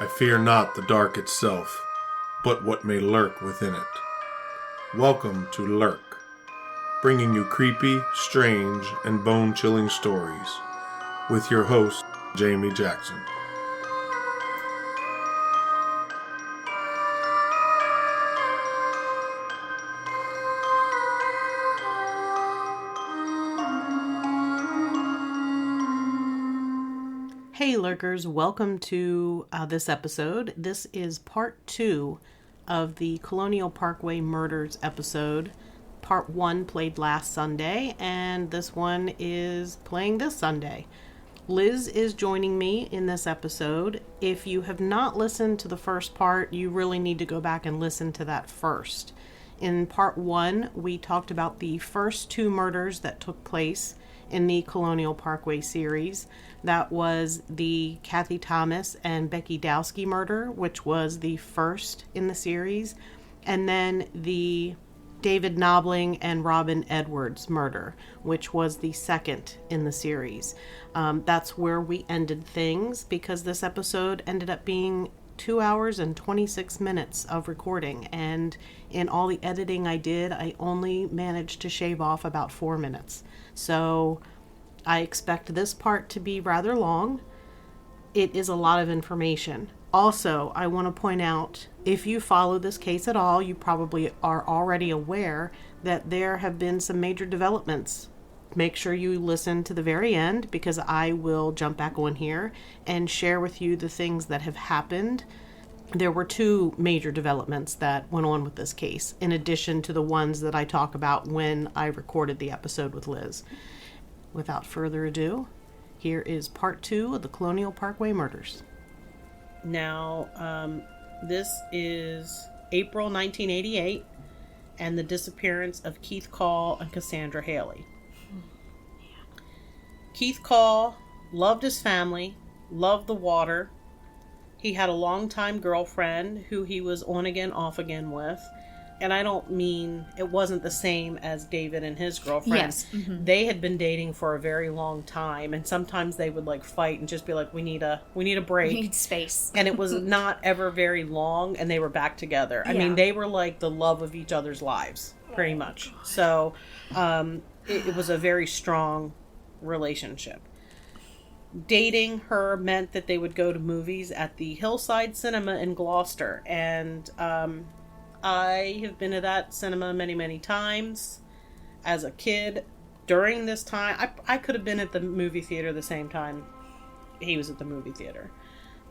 I fear not the dark itself, but what may lurk within it. Welcome to Lurk, bringing you creepy, strange, and bone-chilling stories, with your host, Jamie Jackson. Hey Lurkers, welcome to this episode. This is part 2 of the Colonial Parkway Murders episode. Part 1 played last Sunday, and this one is playing this Sunday. Liz is joining me in this episode. If you have not listened to the first part, you really need to go back and listen to that first. In part 1, we talked about the first 2 murders that took place in the Colonial Parkway series. That was the Kathy Thomas and Becky Dowski murder, which was the first in the series, and then the David Knobling and Robin Edwards murder, which was the second in the series. That's where we ended things, because this episode ended up being 2 hours and 26 minutes of recording, and in all the editing I did, I only managed to shave off about 4 minutes. So I expect this part to be rather long. It is a lot of information. Also, I want to point out, if you follow this case at all, you probably are already aware that there have been some major developments. Make sure you listen to the very end, because I will jump back on here and share with you the things that have happened. There were 2 major developments that went on with this case, in addition to the ones that I talk about when I recorded the episode with Liz. Without further ado, here is part 2 of the Colonial Parkway Murders. Now, this is April 1988, and the disappearance of Keith Call and Cassandra Hailey. Keith Call loved his family, loved the water. He had a longtime girlfriend who he was on again, off again with. And I don't mean it wasn't the same as David and his girlfriend. Yes. Mm-hmm. They had been dating for a very long time, and sometimes they would like fight and just be like, "We need a break. We need space." And it was not ever very long, and they were back together. I mean, they were like the love of each other's lives, pretty much. God. So, it was a very strong relationship. Dating her meant that they would go to movies at the Hillside Cinema in Gloucester, and I have been to that cinema many, many times as a kid. During this time, I could have been at the movie theater the same time he was at the movie theater.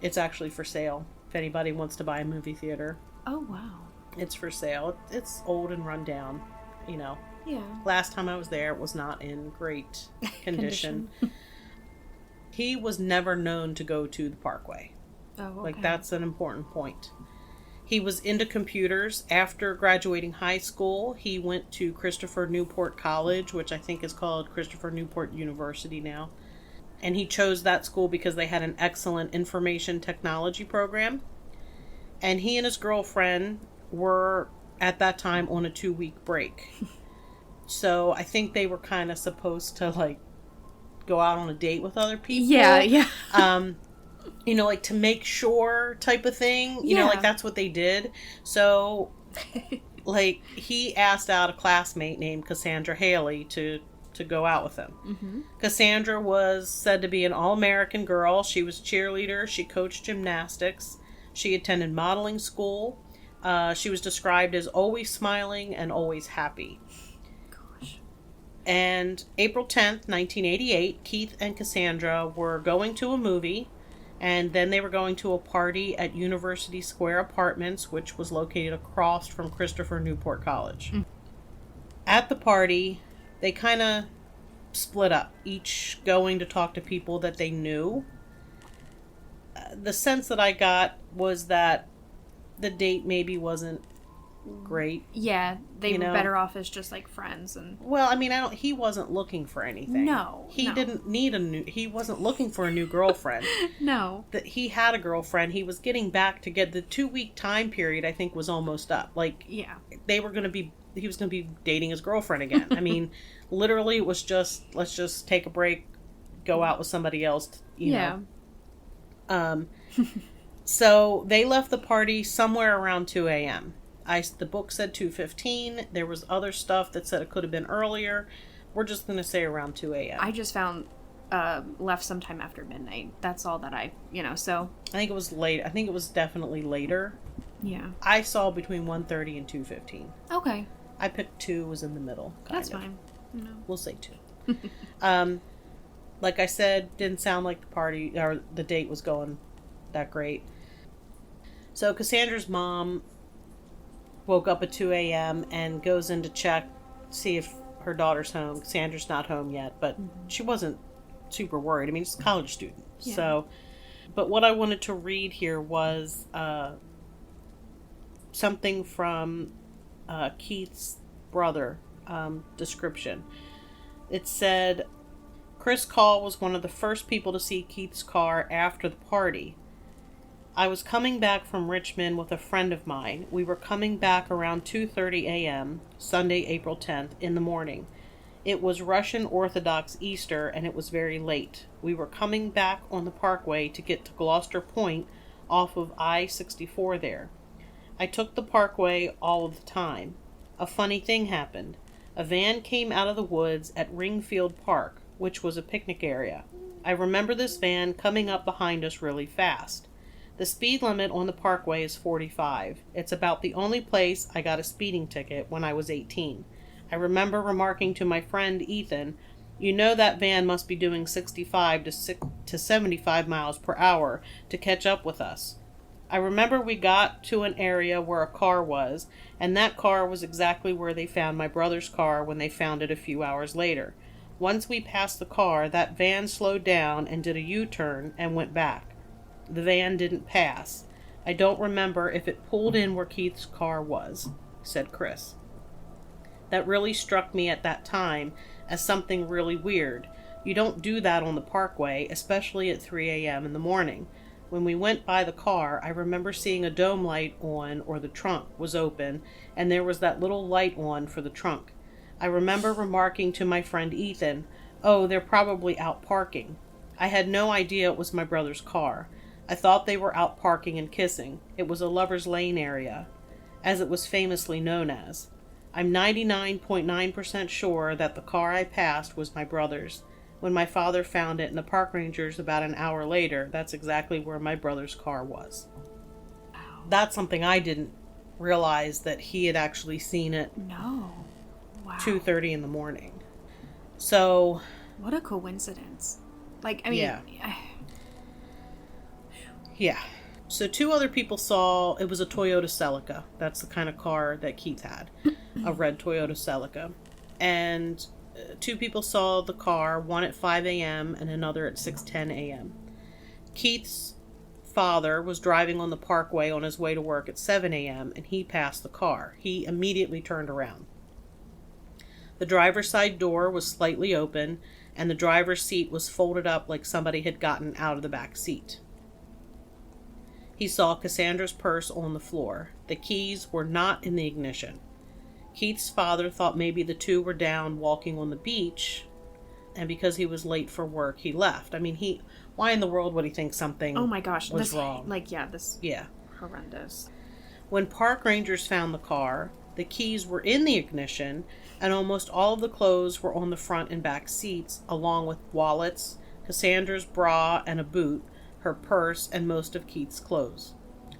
It's actually for sale if anybody wants to buy a movie theater. Oh, wow. It's for sale. It's old and run down, you know. Yeah. Last time I was there, it was not in great condition. He was never known to go to the Parkway. Oh, okay. Like, that's an important point. He was into computers. After graduating high school, he went to Christopher Newport College, which I think is called Christopher Newport University now. And he chose that school because they had an excellent information technology program. And he and his girlfriend were, at that time, on a 2-week break. So I think they were kind of supposed to, like, go out on a date with other people. Yeah. You know, like, to make sure type of thing. You know, like, that's what they did. So, like, he asked out a classmate named Cassandra Hailey to go out with him. Mm-hmm. Cassandra was said to be an all-American girl. She was a cheerleader. She coached gymnastics. She attended modeling school. She was described as always smiling and always happy. Gosh. And April 10th, 1988, Keith and Cassandra were going to a movie. And then they were going to a party at University Square Apartments, which was located across from Christopher Newport College. Mm. At the party, they kind of split up, each going to talk to people that they knew. The sense that I got was that the date maybe wasn't great. Yeah, they were better off as just like friends. And well, I mean, he wasn't looking for anything. No, didn't need he wasn't looking for a new girlfriend. No, that he had a girlfriend. He was getting back to get the 2-week time period. I think was almost up. Like, yeah, he was going to be dating his girlfriend again. I mean, literally, it was just, let's just take a break, go out with somebody else. You know. So they left the party somewhere around 2 a.m. The book said 2:15. There was other stuff that said it could have been earlier. We're just going to say around 2 a.m. I just found left sometime after midnight. That's all that so. I think it was late. I think it was definitely later. Yeah. I saw between 1:30 and 2:15. Okay. I picked 2, was in the middle. That's fine. No. We'll say 2. Like I said, didn't sound like the party or the date was going that great. So Cassandra's mom woke up at 2 a.m. and goes in to check, see if her daughter's home. Cassandra's not home yet, but she wasn't super worried. I mean, she's a college student. Yeah. So, but what I wanted to read here was something from Keith's brother description. It said, Chris Call was one of the first people to see Keith's car after the party. I was coming back from Richmond with a friend of mine. We were coming back around 2:30 a.m., Sunday, April 10th, in the morning. It was Russian Orthodox Easter, and it was very late. We were coming back on the Parkway to get to Gloucester Point off of I-64 there. I took the Parkway all of the time. A funny thing happened. A van came out of the woods at Ringfield Park, which was a picnic area. I remember this van coming up behind us really fast. The speed limit on the Parkway is 45. It's about the only place I got a speeding ticket when I was 18. I remember remarking to my friend Ethan, you know that van must be doing 65 to 75 miles per hour to catch up with us. I remember we got to an area where a car was, and that car was exactly where they found my brother's car when they found it a few hours later. Once we passed the car, that van slowed down and did a U-turn and went back. The van didn't pass. I don't remember if it pulled in where Keith's car was, said Chris. That really struck me at that time as something really weird. You don't do that on the Parkway, especially at 3 a.m. in the morning. When we went by the car, I remember seeing a dome light on, or the trunk was open, and there was that little light on for the trunk. I remember remarking to my friend Ethan, oh, they're probably out parking. I had no idea it was my brother's car. I thought they were out parking and kissing. It was a lover's lane area, as it was famously known as. I'm 99.9% sure that the car I passed was my brother's. When my father found it in the park rangers about an hour later, that's exactly where my brother's car was. Wow. That's something I didn't realize, that he had actually seen it. No. Wow. 2:30 in the morning. So. What a coincidence. Like, I mean. Yeah. Yeah. So 2 other people saw, it was a Toyota Celica. That's the kind of car that Keith had. A red Toyota Celica. And 2 people saw the car, one at 5 a.m. and another at 6:10 a.m. Keith's father was driving on the Parkway on his way to work at 7 a.m. and he passed the car. He immediately turned around. The driver's side door was slightly open and the driver's seat was folded up like somebody had gotten out of the back seat. He saw Cassandra's purse on the floor. The keys were not in the ignition. Keith's father thought maybe the 2 were down walking on the beach, and because he was late for work, he left. I mean, why in the world would he think something oh my gosh, was wrong? Yeah. Horrendous. When park rangers found the car, the keys were in the ignition, and almost all of the clothes were on the front and back seats, along with wallets, Cassandra's bra and a boot, her purse, and most of Keith's clothes.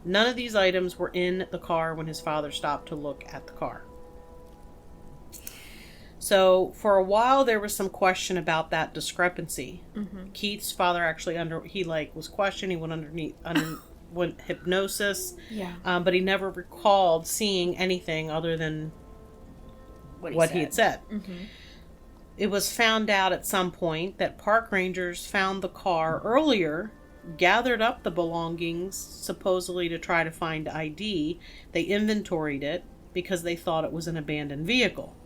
None of these items were in the car when his father stopped to look at the car. So, for a while, there was some question about that discrepancy. Mm-hmm. Keith's father actually was questioned. He went went hypnosis. Yeah. But he never recalled seeing anything other than what he had said. Mm-hmm. It was found out at some point that park rangers found the car earlier, gathered up the belongings, supposedly to try to find ID. They inventoried it because they thought it was an abandoned vehicle.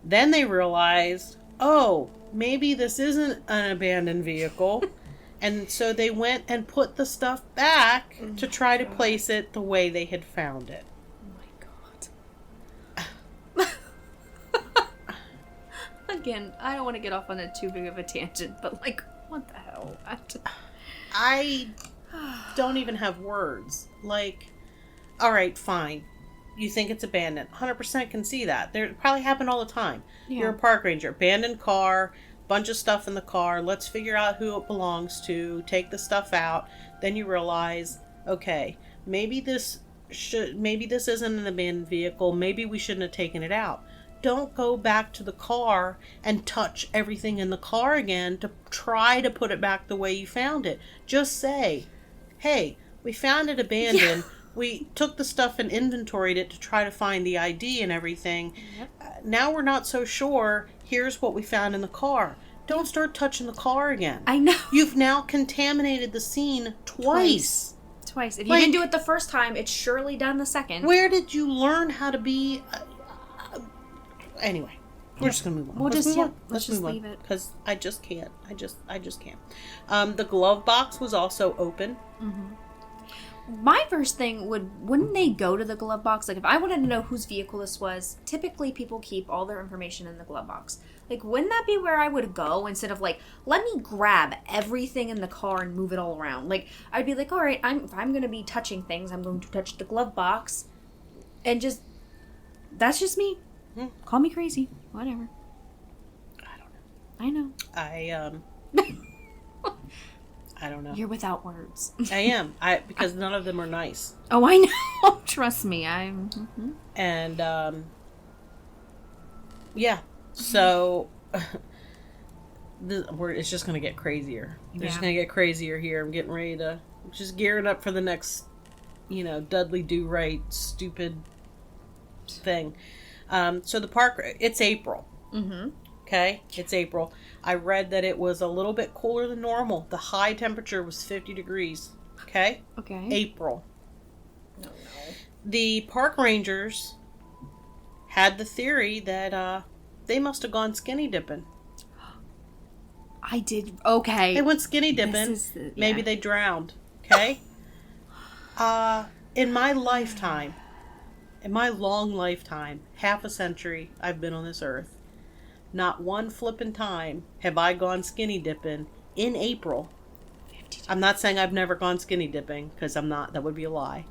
Then they realized, oh, maybe this isn't an abandoned vehicle. And so they went and put the stuff back to try to place it the way they had found it. Oh my God. Again, I don't want to get off on too big of a tangent, but like, what the hell? don't even have words. Like, all right, fine. You think it's abandoned. 100% can see that. It probably happen all the time. Yeah. You're a park ranger. Abandoned car, bunch of stuff in the car. Let's figure out who it belongs to. Take the stuff out. Then you realize, okay, maybe this isn't an abandoned vehicle. Maybe we shouldn't have taken it out. Don't go back to the car and touch everything in the car again to try to put it back the way you found it. Just say, hey, we found it abandoned. Yeah. We took the stuff and inventoried it to try to find the ID and everything. Yep. Now we're not so sure. Here's what we found in the car. Don't start touching the car again. I know. You've now contaminated the scene twice. If you didn't do it the first time, it's surely done the second. Where did you learn how to be... Anyway, we're just gonna move on. Let's just leave it because I just can't. I just can't. The glove box was also open. Mm-hmm. My first thing wouldn't they go to the glove box? Like, if I wanted to know whose vehicle this was, typically people keep all their information in the glove box. Like, wouldn't that be where I would go instead of like, let me grab everything in the car and move it all around? Like, I'd be like, all right, if I'm going to be touching things, I'm going to touch the glove box, and that's just me. Call me crazy. Whatever. I know. I don't know. You're without words. I am. Because none of them are nice. Oh, I know. Trust me. I'm... Mm-hmm. And, yeah. So, it's just going to get crazier. It's just going to get crazier here. I'm getting ready to... Just gearing up for the next, Dudley Do-Right stupid thing. So the park, it's April. Mm-hmm. Okay? It's April. I read that it was a little bit cooler than normal. The high temperature was 50 degrees. Okay? Okay. April. No. The park rangers had the theory that they must have gone skinny dipping. I did. Okay. They went skinny dipping. Maybe they drowned. Okay? In my lifetime... In my long lifetime, half a century I've been on this earth, not one flippin' time have I gone skinny dipping in April. I'm not saying I've never gone skinny dipping, because I'm not. That would be a lie.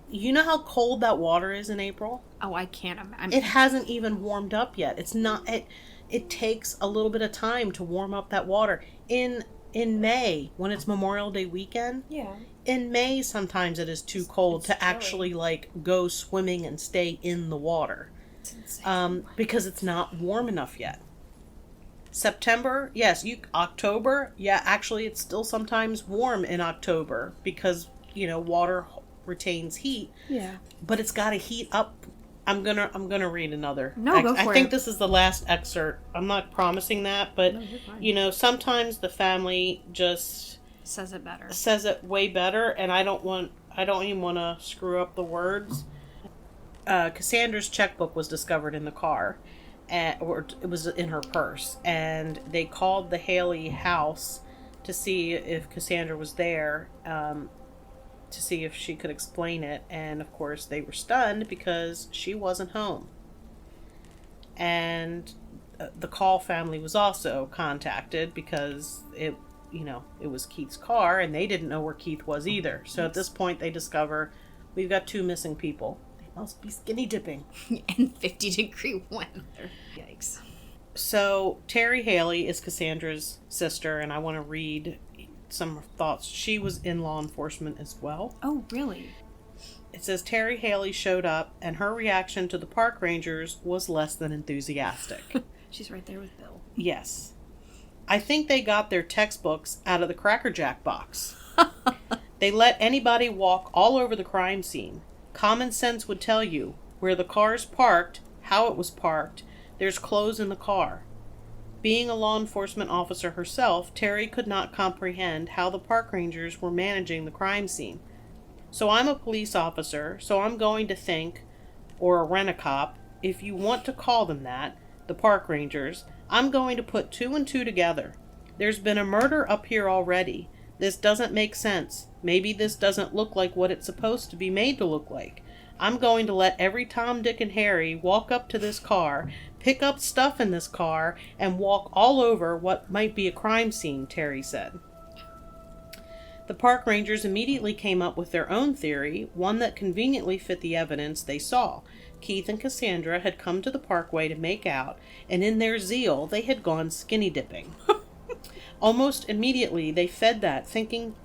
You know how cold that water is in April? Oh, I can't imagine. It hasn't even warmed up yet. It's not. It takes a little bit of time to warm up that water. In May, when it's Memorial Day weekend, in May sometimes it is too cold to actually go swimming and stay in the water, because it's not warm enough yet. September, yes. October, yeah. Actually, it's still sometimes warm in October because water retains heat. Yeah, but it's got to heat up. I'm gonna read another. No, go for it. I think this is the last excerpt. I'm not promising that, but sometimes the family just says it better. Says it way better, and I don't even want to screw up the words. Cassandra's checkbook was discovered in the car, or it was in her purse, and they called the Hailey house to see if Cassandra was there. To see if she could explain it, and of course they were stunned because she wasn't home. And the Call family was also contacted because it was Keith's car, and they didn't know where Keith was either. So at this point they discover we've got 2 missing people. They must be skinny dipping. In 50-degree weather. Yikes. So Terry Hailey is Cassandra's sister, and I want to read some thoughts. She was in law enforcement as well. Oh, really? It says Terry Hailey showed up, and her reaction to the park rangers was less than enthusiastic. She's right there with Bill. Yes. I think they got their textbooks out of the Cracker Jack box. They let anybody walk all over the crime scene. Common sense would tell you where the car's parked, how it was parked, there's clothes in the car. Being a law enforcement officer herself, Terry could not comprehend how the park rangers were managing the crime scene. So I'm a police officer, so I'm going to think, or a rent-a-cop, if you want to call them that, the park rangers, I'm going to put 2 and 2 together. There's been a murder up here already. This doesn't make sense. Maybe this doesn't look like what it's supposed to be made to look like. I'm going to let every Tom, Dick, and Harry walk up to this car, pick up stuff in this car, and walk all over what might be a crime scene, Terry said. The park rangers immediately came up with their own theory, one that conveniently fit the evidence they saw. Keith and Cassandra had come to the parkway to make out, and in their zeal, they had gone skinny dipping. Almost immediately, they fed that thinking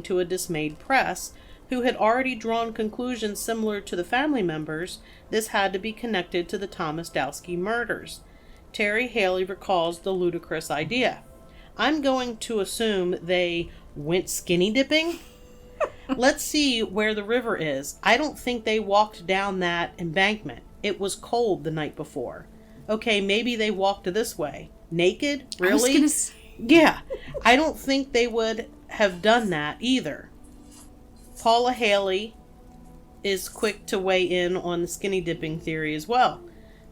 to a dismayed press, who had already drawn conclusions similar to the family members. This had to be connected to the Thomas Dowski murders. Terry Hailey recalls the ludicrous idea. I'm going to assume they went skinny dipping. Let's see where the river is. I don't think they walked down that embankment. It was cold the night before. Okay, maybe they walked this way. Naked? Really? Yeah. I don't think they would have done that either. Paula Hailey is quick to weigh in on the skinny dipping theory as well.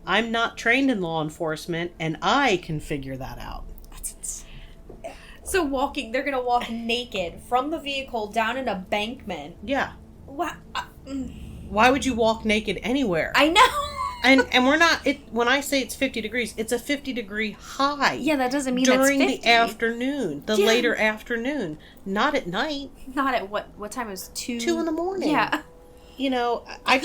I'm not trained in law enforcement, and I can figure that out. So they're going to walk naked from the vehicle down an embankment. Yeah. What? Why would you walk naked anywhere? I know. and we're not, when I say it's 50 degrees, it's a 50-degree high. Yeah, that doesn't mean during it's 50. the afternoon, later afternoon. Not at night. Not at what time is 2? 2 in the morning. Yeah. You know, I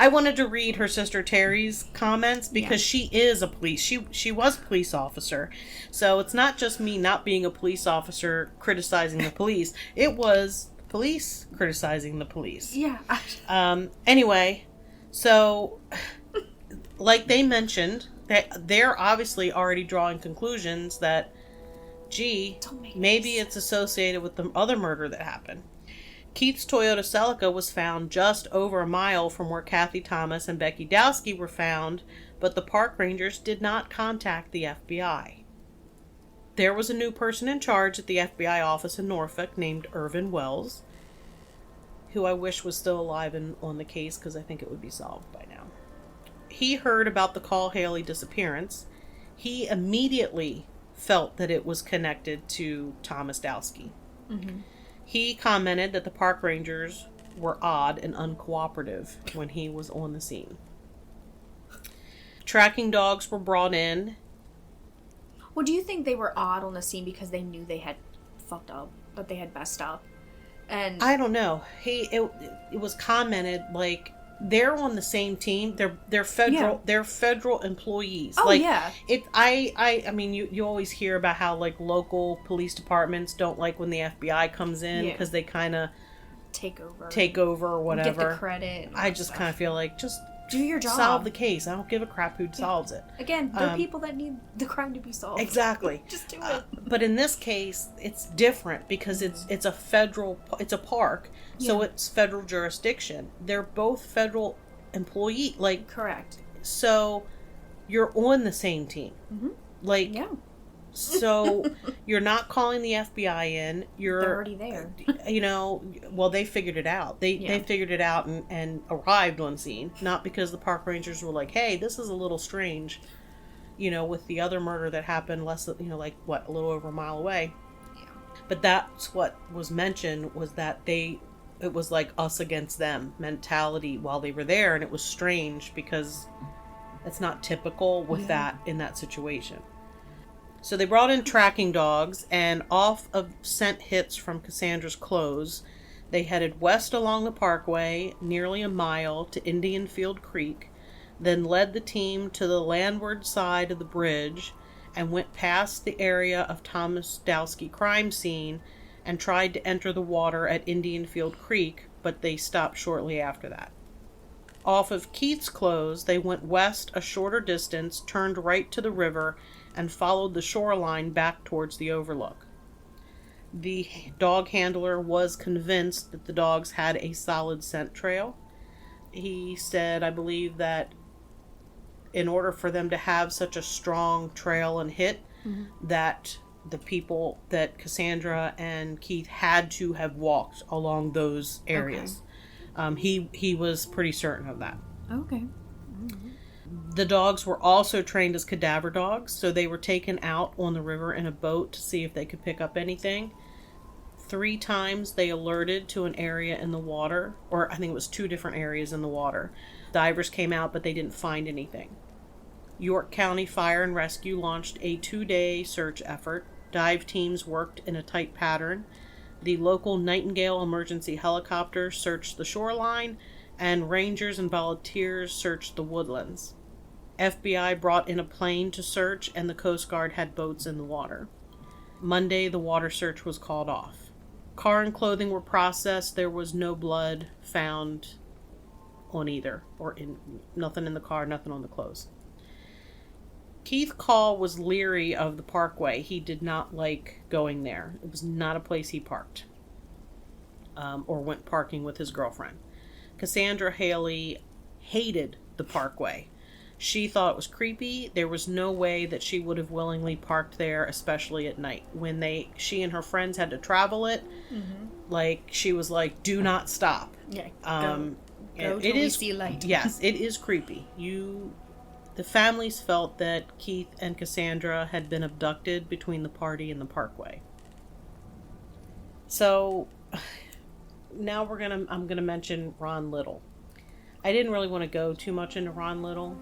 wanted to read her sister Terry's comments because she is a she was a police officer. So it's not just me not being a police officer criticizing the police. It was police criticizing the police. Yeah. Anyway, so like they mentioned, they're obviously already drawing conclusions that, maybe it's associated with the other murder that happened. Keith's Toyota Celica was found just over a mile from where Kathy Thomas and Becky Dowski were found, but the park rangers did not contact the FBI. There was a new person in charge at the FBI office in Norfolk named Irvin Wells, who I wish was still alive and on the case because I think it would be solved by now. He heard about the Call Hailey disappearance. He immediately felt that it was connected to Thomas Dowski. Mm-hmm. He commented that the park rangers were odd and uncooperative when he was on the scene. Tracking dogs were brought in. Well, do you think they were odd on the scene because they knew they had fucked up, that they had messed up? And I don't know. It was commented like they're on the same team. They're federal. Yeah. They're federal employees. Oh, like, yeah. I mean, you always hear about how like local police departments don't like when the FBI comes in because they kind of take over or whatever. Get the credit. I just kind of feel like just do your job. Solve the case. I don't give a crap who solves it. Again, they're people that need the crime to be solved. Exactly. Just do it. But in this case, it's different because it's a park, so it's federal jurisdiction. They're both federal employee, like correct. So you're on the same team, like So you're not calling the FBI in. They're already there. Well, they figured it out. They figured it out and arrived on scene. Not because the park rangers were like, hey, this is a little strange, with the other murder that happened a little over a mile away. Yeah. But that's what was mentioned, was that it was like us against them mentality while they were there. And it was strange because that's not typical with that in that situation. So they brought in tracking dogs, and off of scent hits from Cassandra's clothes, they headed west along the parkway, nearly a mile to Indian Field Creek, then led the team to the landward side of the bridge and went past the area of Thomas Dowski crime scene and tried to enter the water at Indian Field Creek, but they stopped shortly after that. Off of Keith's clothes, they went west a shorter distance, turned right to the river, and followed the shoreline back towards the overlook. The dog handler was convinced that the dogs had a solid scent trail. He said, I believe, that in order for them to have such a strong trail and hit, that the people that Cassandra and Keith had to have walked along those areas. Okay. He was pretty certain of that. Okay. The dogs were also trained as cadaver dogs, so they were taken out on the river in a boat to see if they could pick up anything. 3 times they alerted to an area in the water, or I think it was 2 different areas in the water. Divers came out, but they didn't find anything. York County Fire and Rescue launched a 2-day search effort. Dive teams worked in a tight pattern. The local Nightingale emergency helicopter searched the shoreline, and rangers and volunteers searched the woodlands. FBI brought in a plane to search, and the Coast Guard had boats in the water. Monday, the water search was called off. Car and clothing were processed. There was no blood found on either, nothing in the car, nothing on the clothes. Keith Call was leery of the Parkway. He did not like going there. It was not a place he parked or went parking with his girlfriend. Cassandra Hailey hated the Parkway. She thought it was creepy. There was no way that she would have willingly parked there, especially at night. When she and her friends had to travel it, she was like, do not stop. Yeah, go till we see light. Yes, it is creepy. The families felt that Keith and Cassandra had been abducted between the party and the Parkway. So now I'm gonna mention Ron Little. I didn't really want to go too much into Ron Little.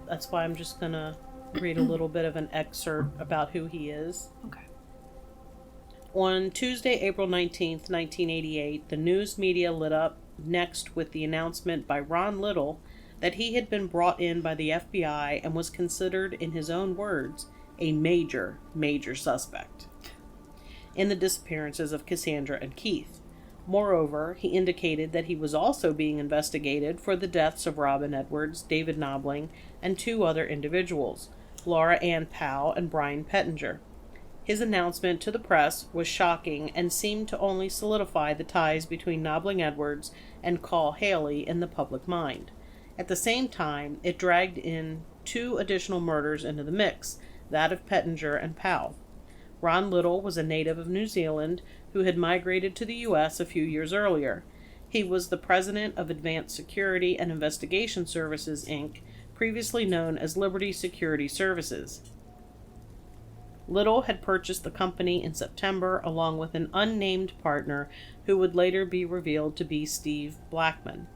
That's why I'm just gonna read a little bit of an excerpt about who he is. Okay. On Tuesday, April 19th, 1988, the news media lit up next with the announcement by Ron Little that he had been brought in by the FBI and was considered, in his own words, a major suspect in the disappearances of Cassandra and Keith. Moreover, he indicated that he was also being investigated for the deaths of Robin Edwards, David Knobling, and 2 other individuals, Laura Ann Powell and Brian Pettinger. His announcement to the press was shocking and seemed to only solidify the ties between Knobling Edwards and Call Hailey in the public mind. At the same time, it dragged in 2 additional murders into the mix, that of Pettinger and Powell. Ron Little was a native of New Zealand who had migrated to the U.S. a few years earlier. He was the president of Advanced Security and Investigation Services, Inc., previously known as Liberty Security Services. Little had purchased the company in September along with an unnamed partner who would later be revealed to be Steve Blackman.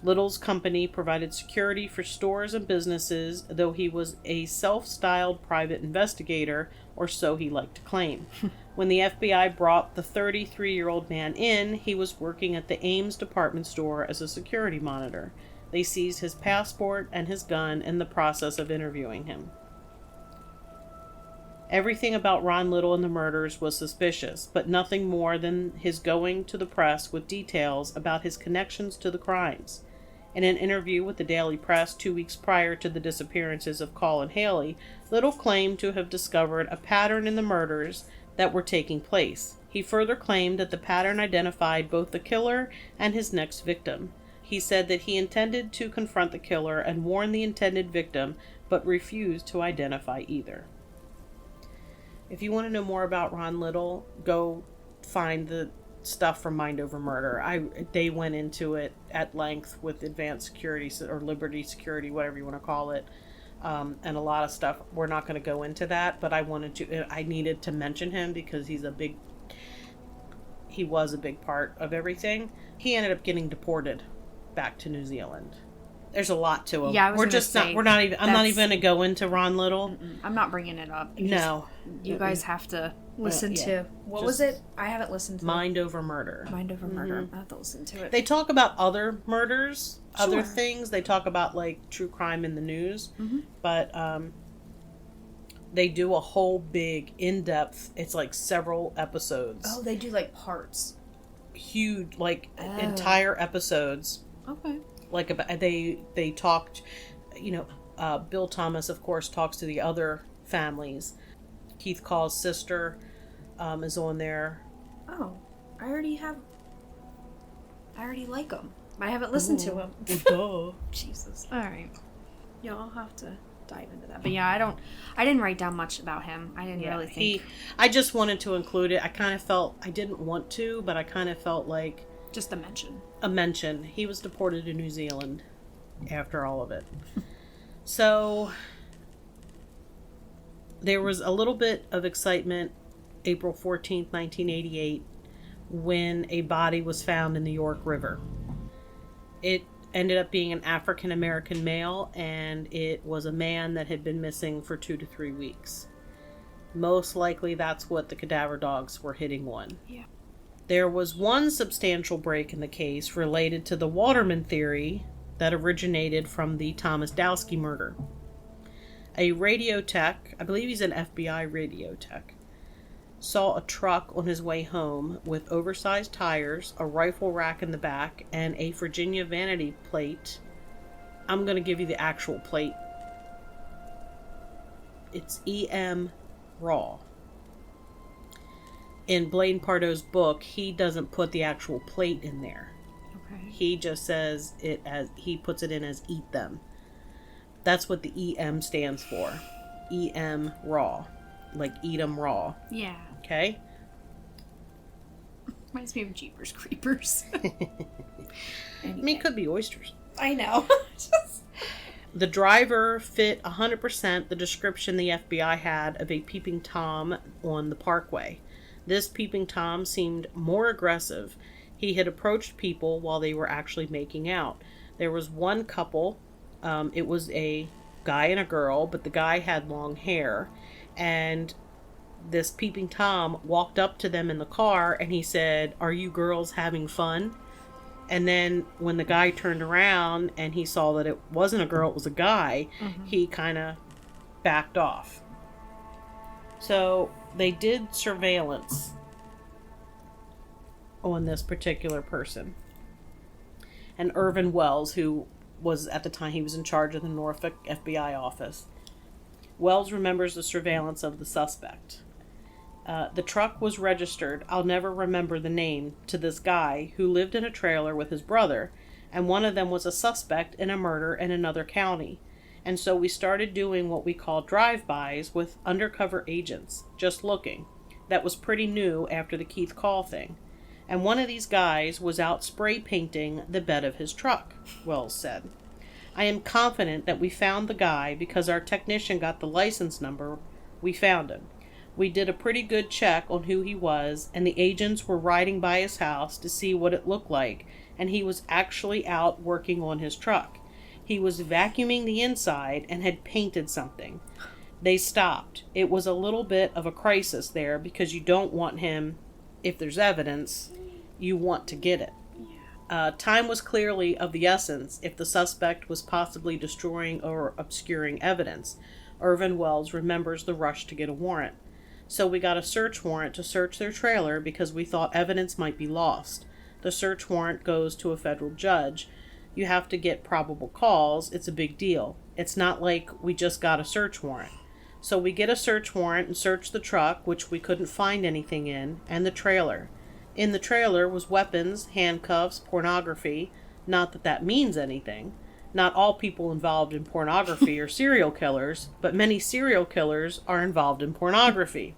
Little's company provided security for stores and businesses, though he was a self-styled private investigator, or so he liked to claim. When the FBI brought the 33-year-old man in, he was working at the Ames department store as a security monitor. They seized his passport and his gun in the process of interviewing him. Everything about Ron Little and the murders was suspicious, but nothing more than his going to the press with details about his connections to the crimes. In an interview with the Daily Press 2 weeks prior to the disappearances of Call and Hailey, Little claimed to have discovered a pattern in the murders that were taking place. He further claimed that the pattern identified both the killer and his next victim. He said that he intended to confront the killer and warn the intended victim, but refused to identify either. If you want to know more about Ron Little, go find the stuff from Mind Over Murder. They went into it at length with Advanced Security or Liberty Security, whatever you want to call it, and a lot of stuff. We're not going to go into that, but I needed to mention him because he was a big part of everything. He ended up getting deported back to New Zealand. There's a lot to him. Yeah, I'm not even going to go into Ron Little. I'm not bringing it up. No. You guys have to listen to... What was it? I haven't listened to Mind Over Murder. Mind Over Murder. I have to listen to it. They talk about other murders, Sure. other things. They talk about, like, true crime in the news. But they do a whole big, in-depth... It's, like, several episodes. Oh, they do, like, parts. Huge, like, entire episodes. Okay. Like, they talked, Bill Thomas, of course, talks to the other families. Keith Call's sister is on there. Oh, I already like him. I haven't listened to him. Duh. Jesus. All right. Yeah, I'll have to dive into that. But yeah, I didn't write down much about him. I didn't really think. I just wanted to include it. I kind of felt, I didn't want to, but I kind of felt like. Just a mention. A mention. He was deported to New Zealand after all of it. So there was a little bit of excitement April 14th, 1988, when a body was found in the York River. It ended up being an African-American male, and it was a man that had been missing for 2 to 3 weeks. Most likely that's what the cadaver dogs were hitting on. Yeah. There was one substantial break in the case related to the Waterman theory that originated from the Thomas Dowski murder. A radio tech, I believe he's an FBI radio tech, saw a truck on his way home with oversized tires, a rifle rack in the back, and a Virginia vanity plate. I'm going to give you the actual plate. It's EM Raw. In Blaine Pardoe's book, he doesn't put the actual plate in there. Okay. He just says it as, he puts it in as eat them. That's what the EM stands for. EM Raw. Like eat 'em raw. Yeah. Okay? Reminds me of Jeepers Creepers. I mean, it could be oysters. I know. The driver fit 100% the description the FBI had of a peeping Tom on the Parkway. This peeping Tom seemed more aggressive. He had approached people while they were actually making out. There was one couple. It was a guy and a girl, but the guy had long hair. And this peeping Tom walked up to them in the car and he said, "Are you girls having fun?" And then when the guy turned around and he saw that it wasn't a girl, it was a guy, he kind of backed off. So they did surveillance on this particular person. And Irvin Wells, who was at the time, he was in charge of the Norfolk FBI office. Wells remembers the surveillance of the suspect. The truck was registered, I'll never remember the name, to this guy who lived in a trailer with his brother, and one of them was a suspect in a murder in another county. And so we started doing what we call drive-bys with undercover agents, just looking. That was pretty new after the Keith Call thing. And one of these guys was out spray painting the bed of his truck, Wells said. I am confident that we found the guy because our technician got the license number. We found him. We did a pretty good check on who he was, and the agents were riding by his house to see what it looked like, and he was actually out working on his truck. He was vacuuming the inside and had painted something. They stopped. It was a little bit of a crisis there because you don't want him, if there's evidence, you want to get it. Time was clearly of the essence if the suspect was possibly destroying or obscuring evidence. Irvin Wells remembers the rush to get a warrant. So we got a search warrant to search their trailer because we thought evidence might be lost. The search warrant goes to a federal judge. You have to get probable cause. It's a big deal. It's not like we just got a search warrant. So we get a search warrant and search the truck, which we couldn't find anything in, and the trailer. In the trailer was weapons, handcuffs, pornography. Not that that means anything. Not all people involved in pornography are serial killers, but many serial killers are involved in pornography.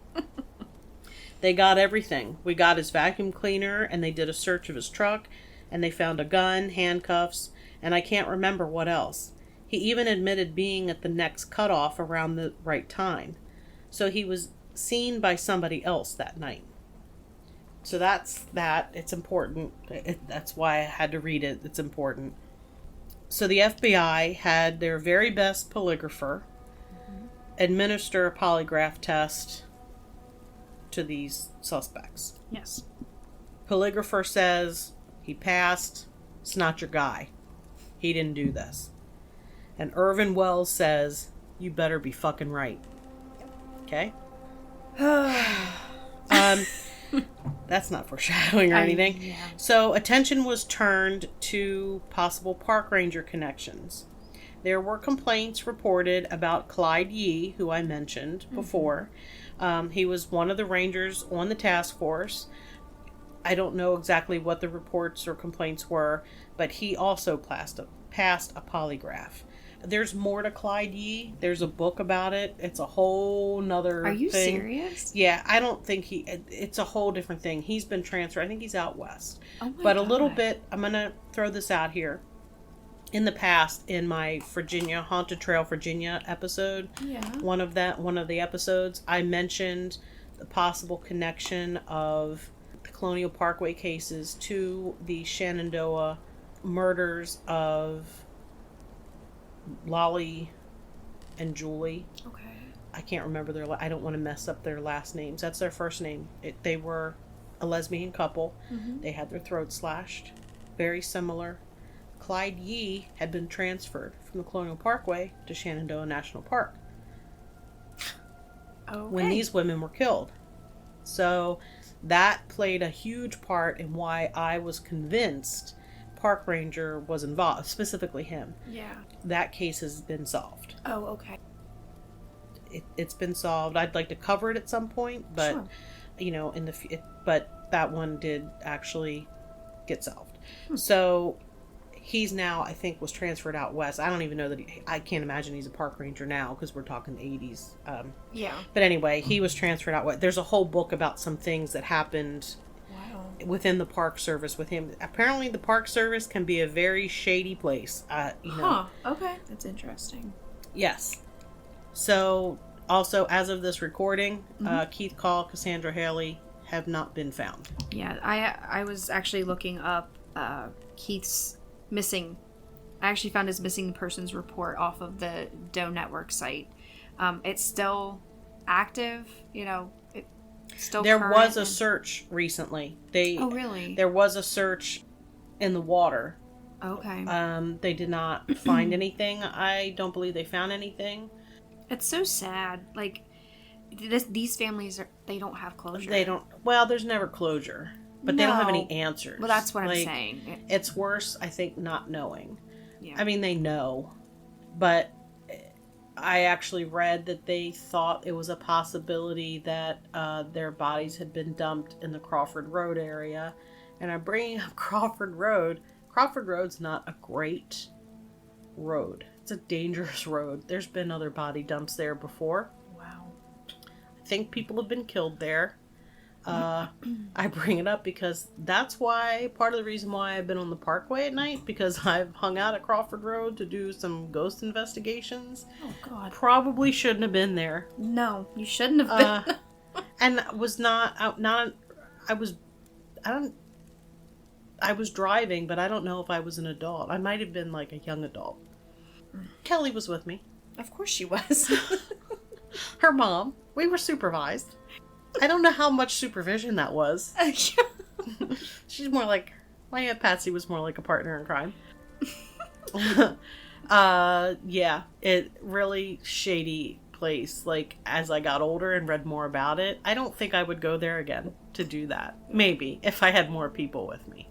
They got everything. We got his vacuum cleaner, and they did a search of his truck, and they found a gun, handcuffs, and I can't remember what else. He even admitted being at the next cutoff around the right time. So he was seen by somebody else that night. So that's that. It's important. That's why I had to read it. It's important. So the FBI had their very best polygrapher administer a polygraph test to these suspects. Yes. Polygrapher says he passed. It's not your guy. He didn't do this. And Irvin Wells says, you better be fucking right. Okay? That's not foreshadowing or anything. Yeah. So attention was turned to possible park ranger connections. There were complaints reported about Clyde Yee, who I mentioned before. He was one of the rangers on the task force. I don't know exactly what the reports or complaints were, but he also passed a polygraph. There's more to Clyde Yee. There's a book about it. It's a whole nother thing. Are you serious? Yeah, I don't think it's a whole different thing. He's been transferred. I think he's out west. Oh my But God. a little bit, I'm going to throw this out here. In the past, in my Haunted Trail Virginia episode, Yeah. one of the episodes, I mentioned the possible connection of the Colonial Parkway cases to the Shenandoah murders of Lolly and Julie. Okay. I can't remember I don't want to mess up their last names. That's their first name. They were a lesbian couple. Mm-hmm. They had their throats slashed. Very similar. Clyde Yee had been transferred from the Colonial Parkway to Shenandoah National Park when these women were killed. So that played a huge part in why I was convinced Park Ranger was involved, specifically him. Yeah. That case has been solved. Oh, okay. It's been solved. I'd like to cover it at some point, but Sure. you know, but that one did actually get solved. So he's now, I think, was transferred out west. I don't even know that I can't imagine he's a park ranger now because we're talking the 80s. Yeah. But anyway, he was transferred out west. There's a whole book about some things that happened within the Park Service with him. Apparently, the Park Service can be a very shady place. Huh. Okay. That's interesting. Yes. So, also, as of this recording, Keith Call, Cassandra, Hailey have not been found. Yeah, I was actually looking up Keith's missing. I actually found his missing persons report off of the Doe Network site. It's still active, it's still There current was a search recently. Oh, really? There was a search in the water. Okay. They did not find anything. I don't believe they found anything. It's so sad. Like, these families, they don't have closure. They don't. Well, there's never closure. But they don't have any answers. Well, that's what I'm saying. It's worse, I think, not knowing. Yeah. I mean, they know. But I actually read that they thought it was a possibility that their bodies had been dumped in the Crawford Road area. And I'm bringing up Crawford Road. Crawford Road's not a great road. It's a dangerous road. There's been other body dumps there before. Wow. I think people have been killed there. I bring it up because that's why, part of the reason why I've been on the Parkway at night, because I've hung out at Crawford Road to do some ghost investigations. Oh, God. Probably shouldn't have been there. No, you shouldn't have been. And was I was driving, but I don't know if I was an adult. I might have been like a young adult. Kelly was with me. Of course she was. Her mom. We were supervised. I don't know how much supervision that was. She's more like, my Aunt Patsy was more like a partner in crime. Yeah, it really shady place. Like, as I got older and read more about it, I don't think I would go there again to do that. Maybe, if I had more people with me.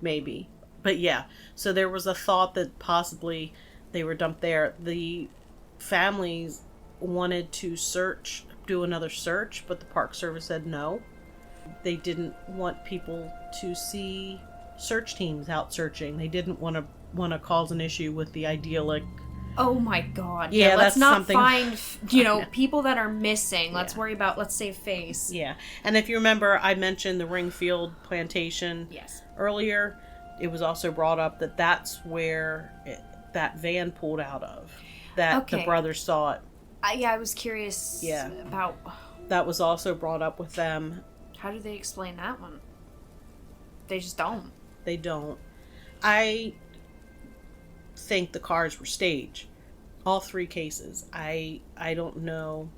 Maybe. But yeah, so there was a thought that possibly they were dumped there. The families wanted to do another search, but the Park Service said no. They didn't want people to see search teams out searching. They didn't want to cause an issue with the idyllic. Oh my God! Yeah, let's that's not something. find people that are missing. Let's worry about. Let's save face. Yeah, and if you remember, I mentioned the Ringfield plantation. Yes. Earlier, it was also brought up that that's where that van pulled out of. That the brothers saw it. I was curious about... That was also brought up with them. How do they explain that one? They just don't. They don't. I think the cars were staged. All three cases. I don't know.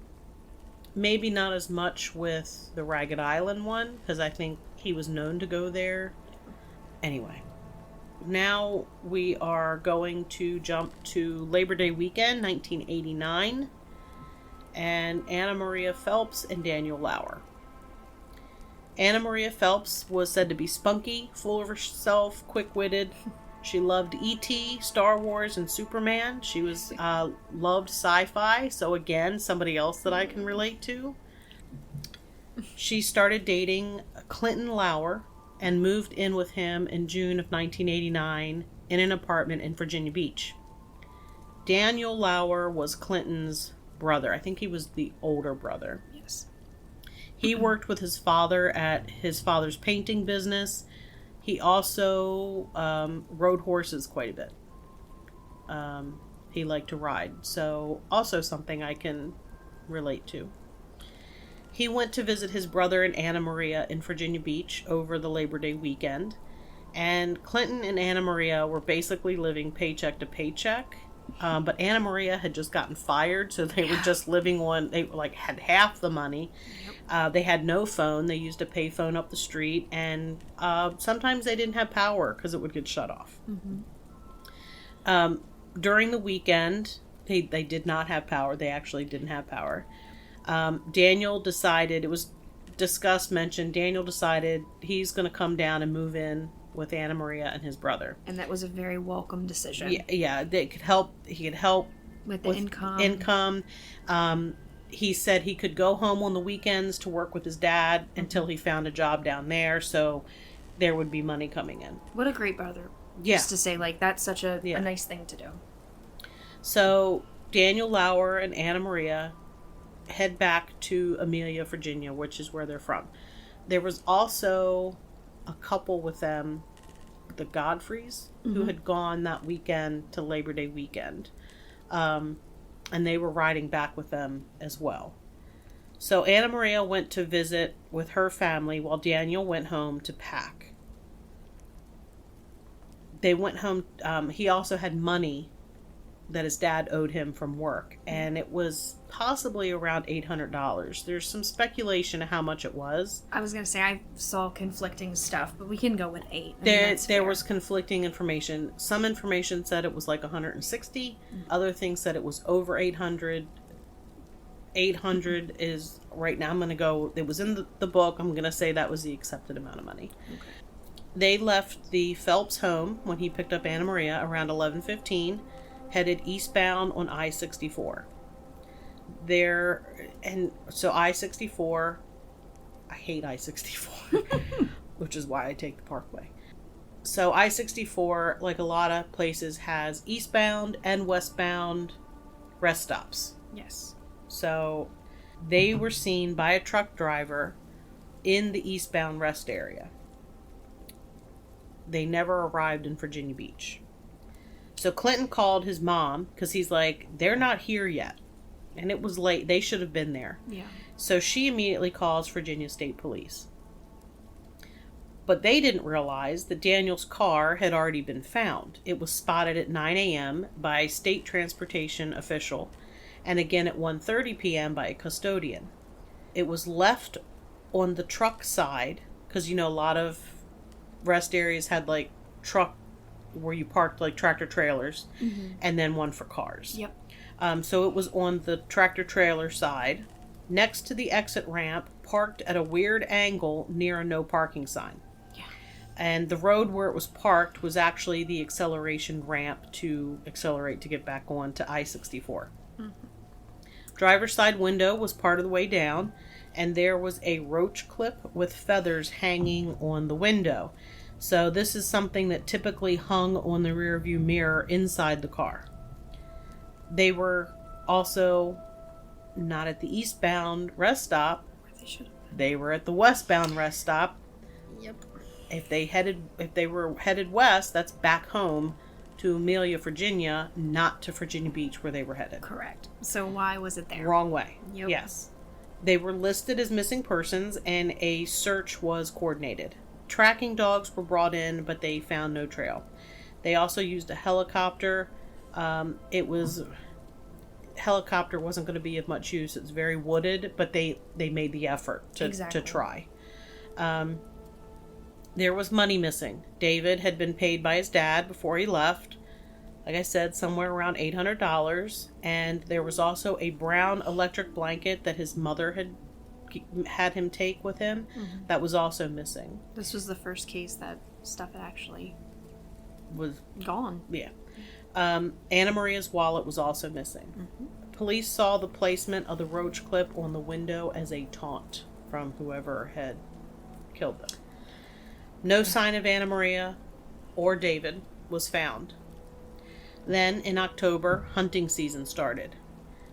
Maybe not as much with the Ragged Island one, because I think he was known to go there. Anyway. Now we are going to jump to Labor Day weekend, 1989. And Annamaria Phelps and Daniel Lauer. Annamaria Phelps was said to be spunky, full of herself, quick-witted. She loved E.T., Star Wars, and Superman. She was loved sci-fi, so again, somebody else that I can relate to. She started dating Clinton Lauer and moved in with him in June of 1989 in an apartment in Virginia Beach. Daniel Lauer was Clinton's brother. I think he was the older brother. Yes. He worked with his father at his father's painting business. He also rode horses quite a bit. He liked to ride. So also something I can relate to. He went to visit his brother and Annamaria in Virginia Beach over the Labor Day weekend. And Clinton and Annamaria were basically living paycheck to paycheck. But Annamaria had just gotten fired, so they were just living on, they had half the money. They had no phone. They used a pay phone up the street, and sometimes they didn't have power because it would get shut off. During the weekend, they did not have power. They actually didn't have power. Daniel decided, it was mentioned, Daniel decided he's going to come down and move in with Annamaria and his brother. And that was a very welcome decision. Yeah, they could help. He could help with the income. He said he could go home on the weekends to work with his dad until he found a job down there, so there would be money coming in. What a great brother. Yeah. Just to say, that's such a nice thing to do. So Daniel, Lauer, and Annamaria head back to Amelia, Virginia, which is where they're from. There was also a couple with them, the Godfreys, who had gone that weekend to Labor Day weekend. And they were riding back with them as well. So Annamaria went to visit with her family while Daniel went home to pack. They went home. He also had money that his dad owed him from work, and it was possibly around $800. There's some speculation of how much it was. I was going to say, I saw conflicting stuff, but we can go with 8. There was conflicting information. Some information said it was like 160. Other things said it was over 800. 800 is, right now I'm going to go, it was in the book, I'm going to say that was the accepted amount of money. Okay. They left the Phelps home when he picked up Annamaria around 11:15, headed eastbound on I-64. So I-64, I hate I-64, which is why I take the Parkway. So I-64, like a lot of places, has eastbound and westbound rest stops. Yes. So they were seen by a truck driver in the eastbound rest area. They never arrived in Virginia Beach. So Clinton called his mom because he's like, they're not here yet. And it was late. They should have been there. Yeah. So she immediately calls Virginia State Police. But they didn't realize that Daniel's car had already been found. It was spotted at 9 a.m. by a state transportation official, and again at 1:30 p.m. by a custodian. It was left on the truck side, because, a lot of rest areas had, truck where you parked, tractor trailers, and then one for cars. Yep. So it was on the tractor trailer side, next to the exit ramp, parked at a weird angle near a no parking sign. Yeah. And the road where it was parked was actually the acceleration ramp to accelerate to get back on to I-64. Driver's side window was part of the way down, and there was a roach clip with feathers hanging on the window. So this is something that typically hung on the rearview mirror inside the car. They were also not at the eastbound rest stop. They were at the westbound rest stop. Yep. If they were headed west, that's back home to Amelia, Virginia, not to Virginia Beach where they were headed. Correct. So why was it there? Wrong way. Yep. Yes. They were listed as missing persons, and a search was coordinated. Tracking dogs were brought in, but they found no trail. They also used a helicopter. Helicopter wasn't going to be of much use. It's very wooded, but they made the effort to try. There was money missing. David had been paid by his dad before he left. Like I said, somewhere around $800. And there was also a brown electric blanket that his mother had him take with him. That was also missing. This was the first case that stuff had actually was gone. Yeah. Annamaria's wallet was also missing. Police saw the placement of the roach clip on the window as a taunt from whoever had killed them. No sign of Annamaria or David was found. Then, in October, hunting season started.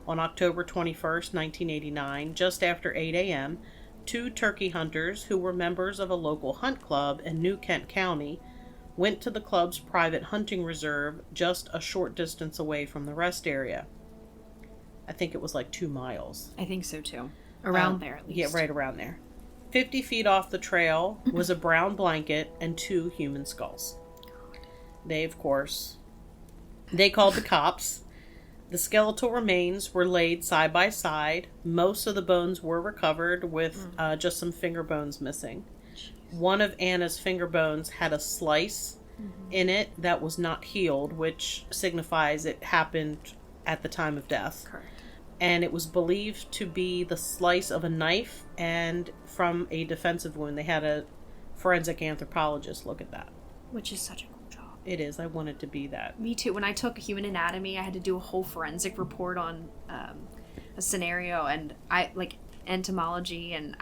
On October 21st, 1989, just after 8 a.m., 2 turkey hunters who were members of a local hunt club in New Kent County went to the club's private hunting reserve just a short distance away from the rest area. I think it was 2 miles. I think so too. Around there, at least. Yeah, right around there. 50 feet off the trail was a brown blanket and 2 human skulls. They called the cops. The skeletal remains were laid side by side. Most of the bones were recovered with just some finger bones missing. One of Anna's finger bones had a slice in it that was not healed, which signifies it happened at the time of death. Correct. And it was believed to be the slice of a knife and from a defensive wound. They had a forensic anthropologist look at that. Which is such a cool job. It is. I wanted to be that. Me too. When I took human anatomy, I had to do a whole forensic report on a scenario and entomology, and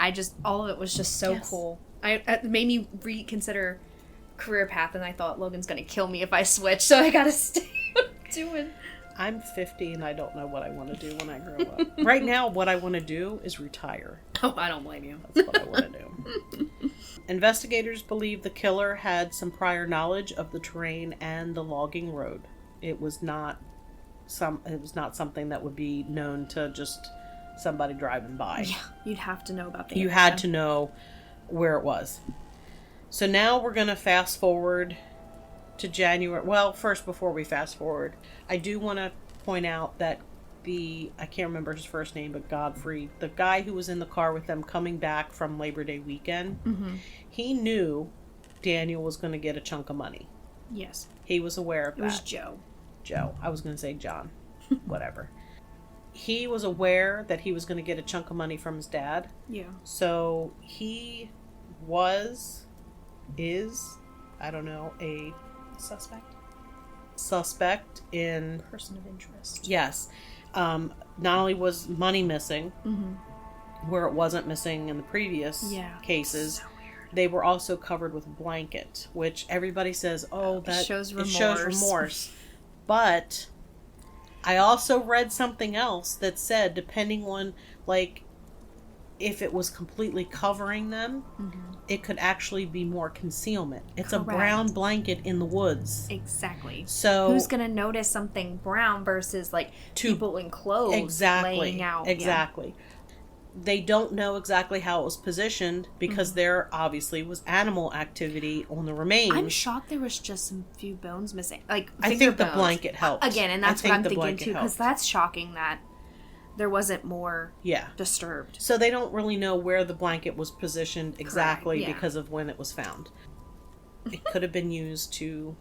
all of it was just so cool. It made me reconsider career path, and I thought Logan's gonna kill me if I switch, so I gotta stay doing. I'm 50 and I don't know what I want to do when I grow up. Right now, what I want to do is retire. Oh, I don't blame you. That's what I want to do. Investigators believe the killer had some prior knowledge of the terrain and the logging road. It was not something that would be known to just somebody driving by. Yeah, you'd have to know about the You area. had to know where it was. So now we're going to fast forward to January. Well, first, before we fast forward, I do want to point out that I can't remember his first name, but Godfrey, the guy who was in the car with them coming back from Labor Day weekend, he knew Daniel was going to get a chunk of money. Yes. He was aware of that. It was Joe. I was going to say John. Whatever. He was aware that he was going to get a chunk of money from his dad. Yeah. So he is, I don't know, a suspect in Person of interest. Yes. Not only was money missing, where it wasn't missing in the previous cases, So weird. they were also covered with a blanket, which everybody says, that shows it shows remorse. But I also read something else that said, depending on, if it was completely covering them, it could actually be more concealment. It's Correct. a brown blanket in the woods. Exactly. So who's going to notice something brown versus people in clothes laying out? Exactly. They don't know exactly how it was positioned because there obviously was animal activity on the remains. I'm shocked there was just some few bones missing. I think the blanket helped. Again, and that's what I'm thinking too, because that's shocking that there wasn't more disturbed. So they don't really know where the blanket was positioned exactly Correct, because of when it was found. It could have been used to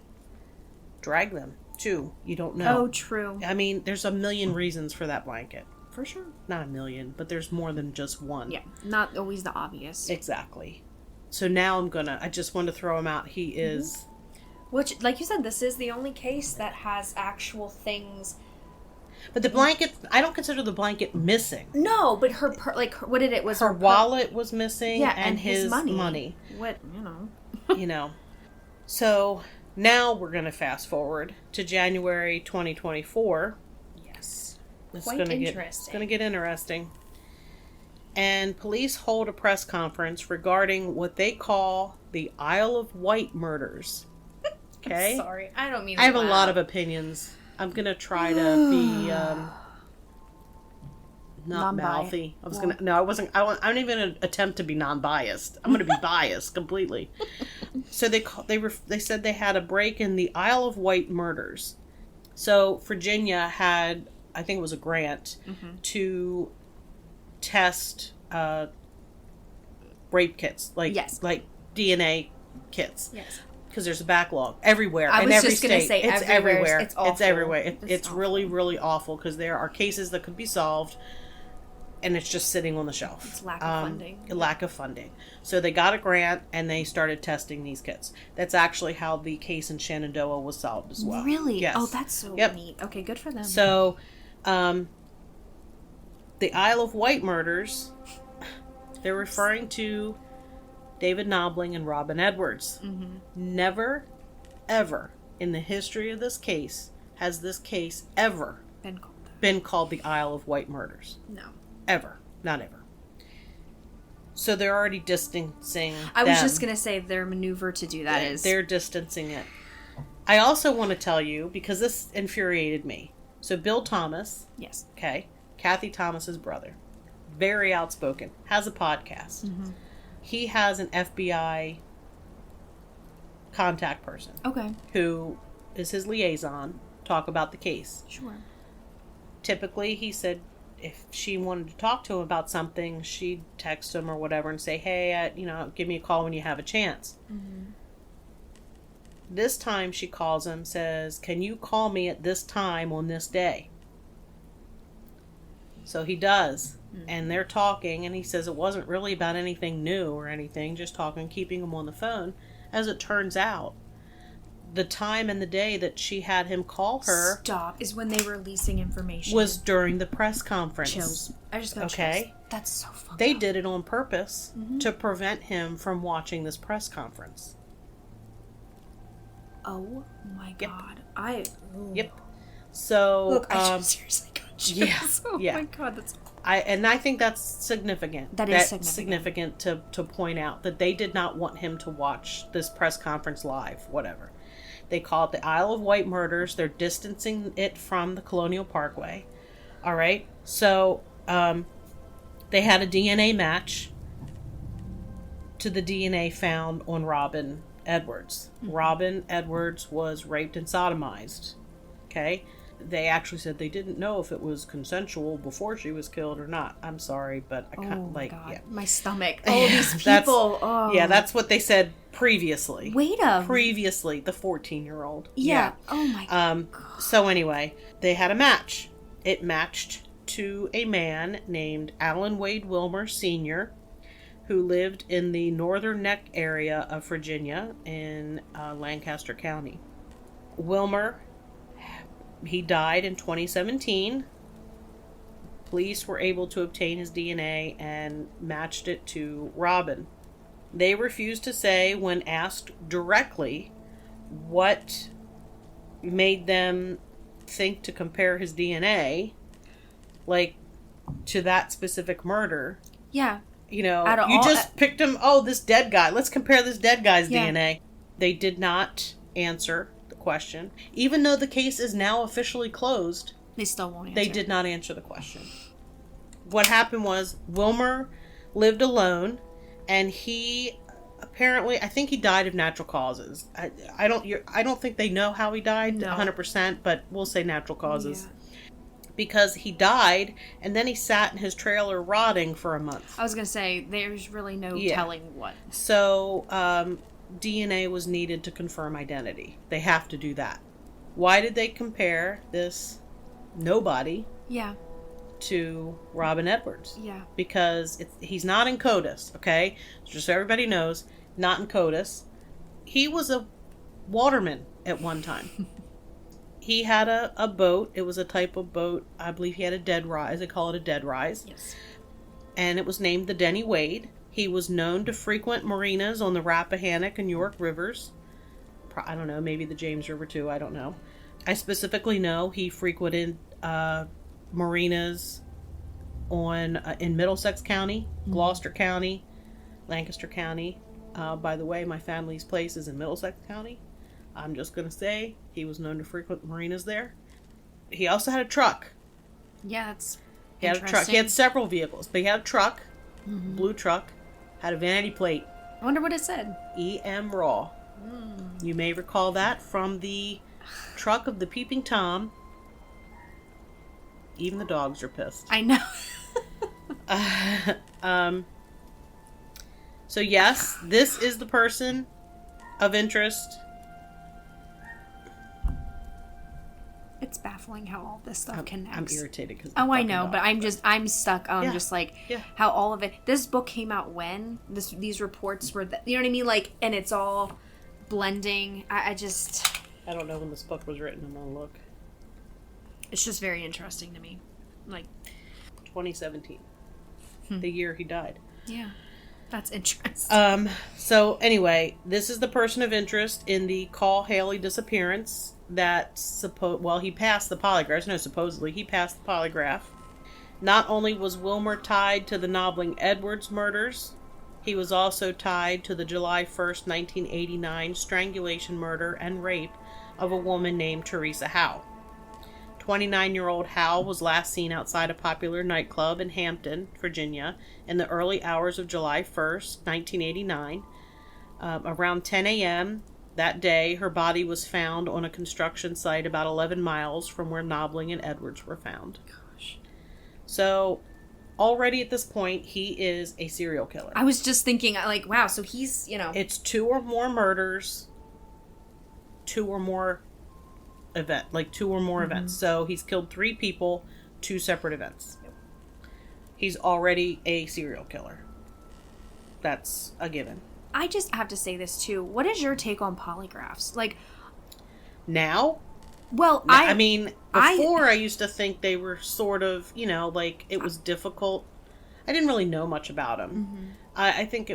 drag them, too. You don't know. Oh, true. I mean, there's a million reasons for that blanket. For sure. Not a million, but there's more than just one. Yeah, not always the obvious. Exactly. So now I just want to throw him out. He is... Which, like you said, this is the only case that has actual things... But the blanket, I don't consider the blanket missing. No, but her, what did it, was her wallet was missing, and his money. What, you know. So, now we're going to fast forward to January 2024. Yes. It's Quite going interesting. to get interesting. And police hold a press conference regarding what they call the Isle of Wight murders. Okay? I'm sorry, I don't mean to I have a laugh. lot of opinions. I'm going to try to be not mouthy. I don't even attempt to be non-biased. I'm going to be biased completely. So they said they had a break in the Isle of Wight murders. So Virginia had, I think it was a grant to test rape kits, like DNA kits. Yes. Because there's a backlog everywhere I in was every just gonna state. say It's everywhere. everywhere. It's awful. It's everywhere. It's awful. really, really awful because there are cases that could be solved, and it's just sitting on the shelf. It's lack of funding. Lack of funding. So they got a grant and they started testing these kits. That's actually how the case in Shenandoah was solved as well. Really? Yes. Oh, that's so neat. Okay, good for them. So, the Isle of Wight murders, they're referring to David Knobling and Robin Edwards. Never, ever in the history of this case has this case ever been called the Isle of Wight murders. No. Ever. Not ever. So they're already distancing I was just going to say their maneuver to do that is... They're distancing it. I also want to tell you, because this infuriated me. So Bill Thomas. Yes. Okay. Kathy Thomas's brother. very outspoken, has a podcast. Mm-hmm. He has an FBI contact person. Okay. Who is his liaison, talk about the case. Sure. Typically, he said if she wanted to talk to him about something, she'd text him or whatever and say, hey, give me a call when you have a chance. Mm-hmm. This time she calls him, says, can you call me at this time on this day? So he does. Mm-hmm. And they're talking, and he says it wasn't really about anything new or anything, just talking, keeping him on the phone. As it turns out, the time and the day that she had him call her is when they were releasing information. Was during the press conference. Chills. I just got chills. That's so fucked They up. did it on purpose to prevent him from watching this press conference. Oh my god. Yep. So look, I just seriously got chills. Yeah. Oh yeah. my god, that's I think that's significant. That's significant to point out that they did not want him to watch this press conference live, whatever. They call it the Isle of Wight murders. They're distancing it from the Colonial Parkway. All right. So they had a DNA match to the DNA found on Robin Edwards. Mm-hmm. Robin Edwards was raped and sodomized. Okay. They actually said they didn't know if it was consensual before she was killed or not. I'm sorry, but I can't, God. My stomach. Oh, these people. That's what they said previously. Previously, the 14-year-old. Yeah. Oh my God. So anyway, they had a match. It matched to a man named Alan Wade Wilmer Sr., who lived in the Northern Neck area of Virginia in Lancaster County. Wilmer, he died in 2017. Police were able to obtain his DNA and matched it to Robin. They refused to say, when asked directly, what made them think to compare his DNA, to that specific murder. Yeah. You just picked him, this dead guy. Let's compare this dead guy's DNA. They did not answer the question. Even though the case is now officially closed, they still won't answer. They did not answer the question. What happened was Wilmer lived alone, and he apparently, I think he died of natural causes. I don't think they know how he died 100%, but we'll say natural causes. Yeah. Because he died, and then he sat in his trailer rotting for a month. I was going to say, there's really no telling what. So, DNA was needed to confirm identity. They have to do that. Why did they compare this nobody to Robin Edwards? Yeah. Because he's not in CODIS, okay? Just so everybody knows, not in CODIS. He was a waterman at one time. He had a boat. It was a type of boat. I believe he had a dead rise. They call it a dead rise. Yes. And it was named the Denny Wade. He was known to frequent marinas on the Rappahannock and York rivers. I don't know, maybe the James River too. I don't know. I specifically know he frequented marinas in Middlesex County, Gloucester County, Lancaster County. By the way, my family's place is in Middlesex County. I'm just going to say he was known to frequent marinas there. He also had a truck. Yeah, that's He had a truck. He had several vehicles, but he had a truck, blue truck, had a vanity plate. I wonder what it said. E.M. Raw. You may recall that from the truck of the Peeping Tom. Even the dogs are pissed. I know. So yes, this is the person of interest. It's baffling how all this stuff connects. I'm irritated because I know, but I'm stuck on just how all of it. This book came out when these reports were, you know what I mean? And it's all blending. I don't know when this book was written. I'm gonna look. It's just very interesting to me. 2017, the year he died. Yeah. That's interesting. So anyway, this is the person of interest in the Call Hailey disappearance that he passed the polygraph. No, supposedly he passed the polygraph. Not only was Wilmer tied to the Nobbling Edwards murders, he was also tied to the July 1st, 1989 strangulation murder and rape of a woman named Teresa Howe. 29-year-old Hal was last seen outside a popular nightclub in Hampton, Virginia, in the early hours of July 1st, 1989. Around 10 a.m. that day, her body was found on a construction site about 11 miles from where Knobling and Edwards were found. Gosh. So, already at this point, he is a serial killer. I was just thinking, like, wow, so he's, It's 2 or more murders, 2 or more events. So, he's killed 3 people, 2 separate events. Yep. He's already a serial killer. That's a given. I just have to say this, too. What is your take on polygraphs? Like... Now? Well, I mean, before I used to think they were sort of, like it was difficult. I didn't really know much about them. Mm-hmm. I think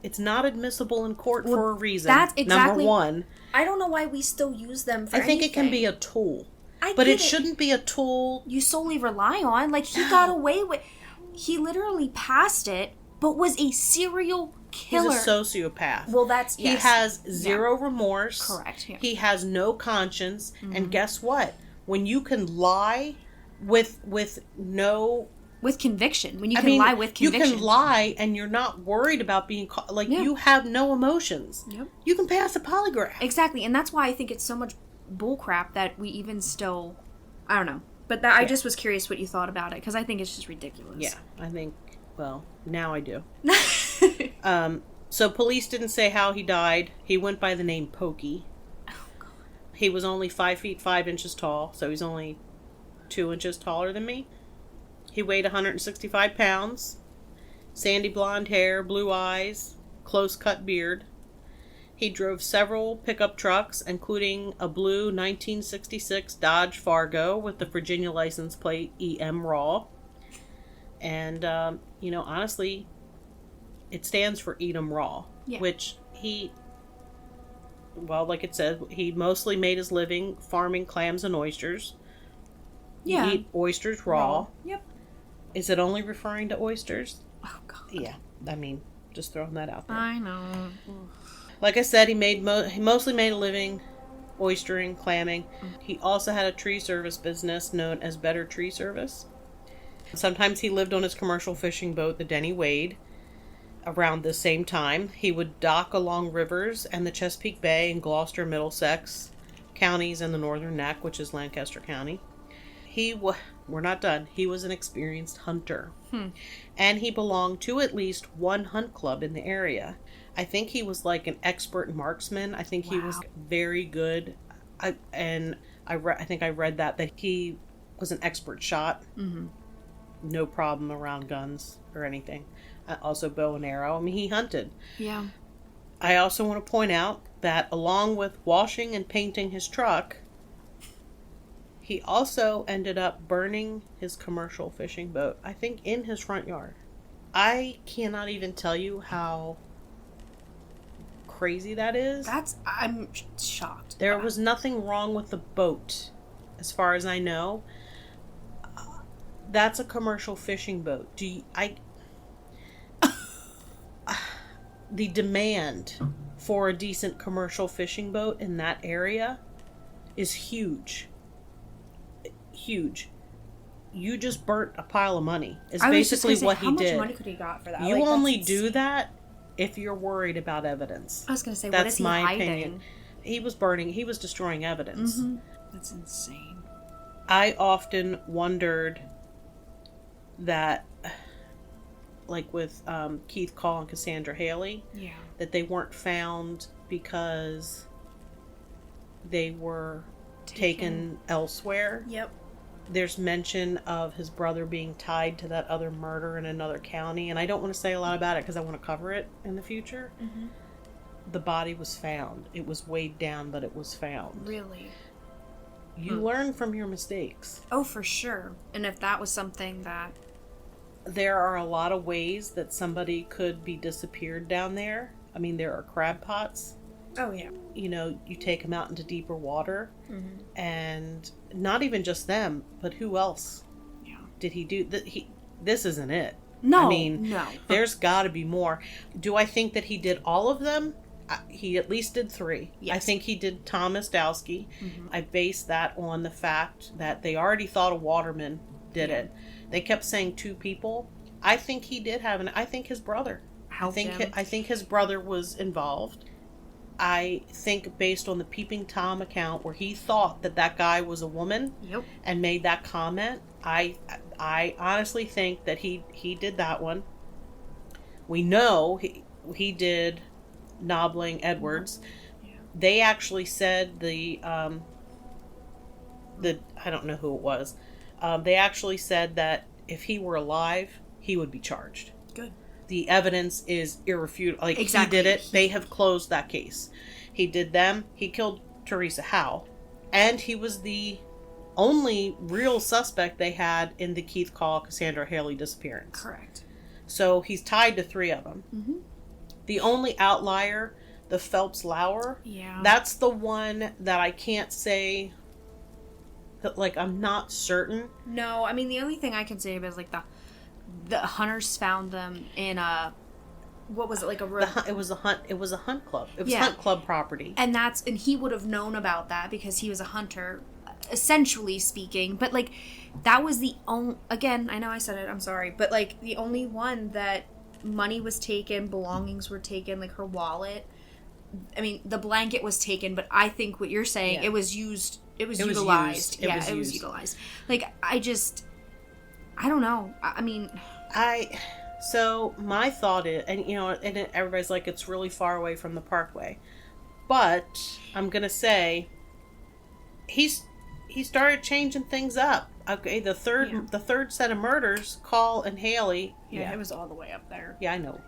it's not admissible in court for a reason. That's exactly... Number one. I don't know why we still use them for anything. anything. It can be a tool. But it shouldn't be a tool you solely rely on. Like, he got away with... He literally passed it, but was a serial killer. He's a sociopath. Well, that's... He has zero remorse. Correct. Yeah. He has no conscience. Mm-hmm. And guess what? When you can lie with no... With conviction. When you can lie with conviction. You can lie and you're not worried about being caught. Like, you have no emotions. Yep. You can pass a polygraph. Exactly. And that's why I think it's so much bullcrap that we even still... I don't know. But I just was curious what you thought about it, because I think it's just ridiculous. Yeah. I think... Well, now I do. So police didn't say how he died. He went by the name Pokey. Oh, God. He was only 5 feet 5 inches tall, so he's only 2 inches taller than me. He weighed 165 pounds. Sandy blonde hair, blue eyes, close-cut beard. He drove several pickup trucks, including a blue 1966 Dodge Fargo with the Virginia license plate EM Raw. And, honestly, it stands for Eat 'em Raw, which like it says, he mostly made his living farming clams and oysters. You eat oysters raw. Yep. Is it only referring to oysters? Oh, God. Yeah. I mean, just throwing that out there. I know. Like I said, he mostly made a living oystering, clamming. He also had a tree service business known as Better Tree Service. Sometimes he lived on his commercial fishing boat, the Denny Wade. Around the same time, he would dock along rivers and the Chesapeake Bay in Gloucester, Middlesex counties and the Northern Neck, which is Lancaster County. We're not done. He was an experienced hunter. And he belonged to at least one hunt club in the area. I think he was like an expert marksman. I think he was very good. I think I read that he was an expert shot. Mm-hmm. No problem around guns or anything. Also bow and arrow. I mean, he hunted. Yeah. I also want to point out that along with washing and painting his truck, he also ended up burning his commercial fishing boat, I think in his front yard. I cannot even tell you how crazy that is. I'm shocked. There was nothing wrong with the boat, as far as I know. That's a commercial fishing boat. The demand for a decent commercial fishing boat in that area is huge. Huge. You just burnt a pile of money. Is basically what he did. How much money could he got for that? You only do that if you're worried about evidence. I was going to say, that's what is he my hiding? Opinion. He was destroying evidence. Mm-hmm. That's insane. I often wondered that, like with Keith Call and Cassandra Hailey, that they weren't found because they were taken elsewhere. Yep. There's mention of his brother being tied to that other murder in another county, and I don't want to say a lot about it because I want to cover it in the future. Mm-hmm. The body was found. It was weighed down, but it was found. Really? You learn from your mistakes. Oh, for sure. And if that was something that... There are a lot of ways that somebody could be disappeared down there. I mean, there are crab pots. Oh, yeah. You take them out into deeper water. Mm-hmm. And not even just them, but who else did he do? This isn't it. No, I mean, no. There's got to be more. Do I think that he did all of them? he at least did 3. Yes. I think he did Thomas Dowski. I based that on the fact that they already thought a waterman did it. They kept saying 2 people. I think he did have I think his brother. I think his brother was involved. I think based on the Peeping Tom account where he thought that guy was a woman and made that comment, I honestly think that he did that one. We know he did Nobbling Edwards. They actually said I don't know who it was. They actually said that if he were alive, he would be charged. Good. The evidence is irrefutable. Like, exactly. He did it. They have closed that case. He did them. He killed Teresa Howe. And he was the only real suspect they had in the Keith Call, Cassandra, Hailey disappearance. Correct. So he's tied to 3 of them. Mm-hmm. The only outlier, the Phelps Lauer, that's the one that I can't say that, like, I'm not certain. No, I mean, the only thing I can say about is, like, the hunters found them in a, what was it, like a it was a hunt club. It was hunt club property. And he would have known about that because he was a hunter, essentially speaking. But, like, that was the only, again, I know I said it, I'm sorry, but, like, the only one that money was taken, belongings were taken, like her wallet. I mean, the blanket was taken, but I think what you're saying, it was utilized. It was utilized. Like, I don't know. I mean, so my thought is, and everybody's like, it's really far away from the Parkway, but I'm gonna say he started changing things up. Okay, the third set of murders, Call and Hailey. Yeah, it was all the way up there. Yeah, I know.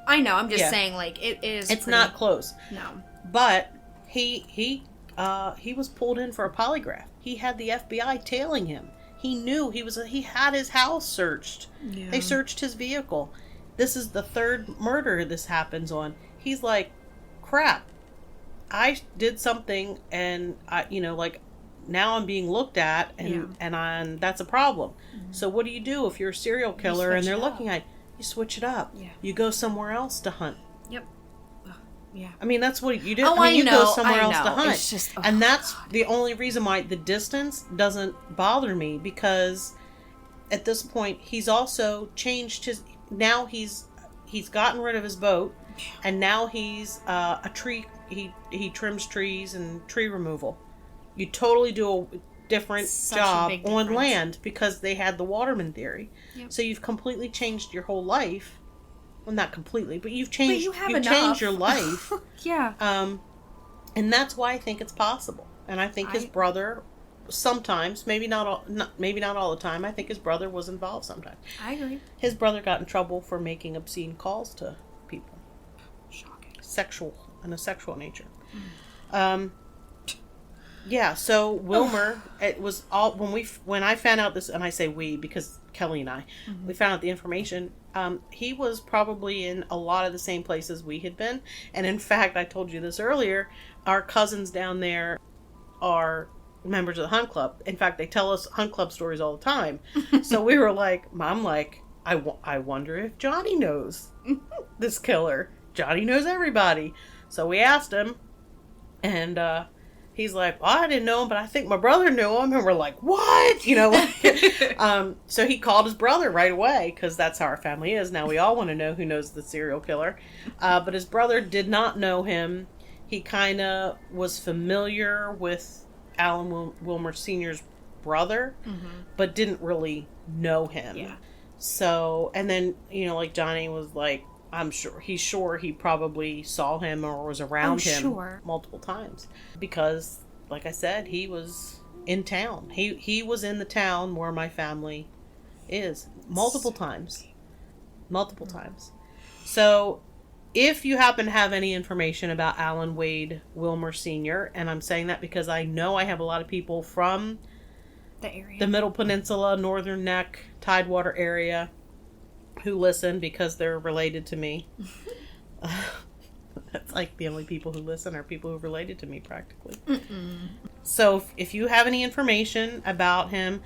I'm just saying, like, it is. It's not close. No, but he was pulled in for a polygraph. He had the FBI tailing him. He knew he had his house searched. Yeah. They searched his vehicle. This is the 3rd murder this happens on. He's like, crap, I did something, and now I'm being looked at, and that's a problem. Mm-hmm. So what do you do if you're a serial killer and they're looking at you? You switch it up. Yeah. You go somewhere else to hunt. Yep. Yeah. I mean, that's what you do. You go somewhere else to hunt. It's just, and that's the only reason why the distance doesn't bother me, because at this point he's also changed now he's gotten rid of his boat, and now he's a tree. He trims trees and tree removal. You totally do a different job on land because they had the waterman theory. Yep. So you've completely changed your whole life. Well, not completely, but you've changed. You've changed your life. Yeah. And that's why I think it's possible. And I think his brother, sometimes, maybe not all the time. I think his brother was involved sometimes. I agree. His brother got in trouble for making obscene calls to people. Shocking. In a sexual nature. Yeah, so Wilmer, it was all when I found out this, and I say we because Kelly and I, we found out the information. He was probably in a lot of the same places we had been, and in fact, I told you this earlier. Our cousins down there are members of the hunt club. In fact, they tell us hunt club stories all the time. So we were like, Mom, I wonder if Johnny knows this killer. Johnny knows everybody. So we asked him, and he's like, well, I didn't know him, but I think my brother knew him. And we're like, what? So he called his brother right away, because that's how our family is. Now we all want to know who knows the serial killer. But his brother did not know him. He kind of was familiar with Alan Wilmer Sr.'s brother, but didn't really know him. Yeah. So, and then, like Johnny was like, he's sure he probably saw him or was around him multiple times, because, like I said, he was in town. He was in the town where my family is multiple times. So if you happen to have any information about Alan Wade Wilmer Sr., and I'm saying that because I know I have a lot of people from the area, the Middle Peninsula, Northern Neck, Tidewater area, who listen because they're related to me. That's like the only people who listen are people who are related to me, practically. So if you have any information about him,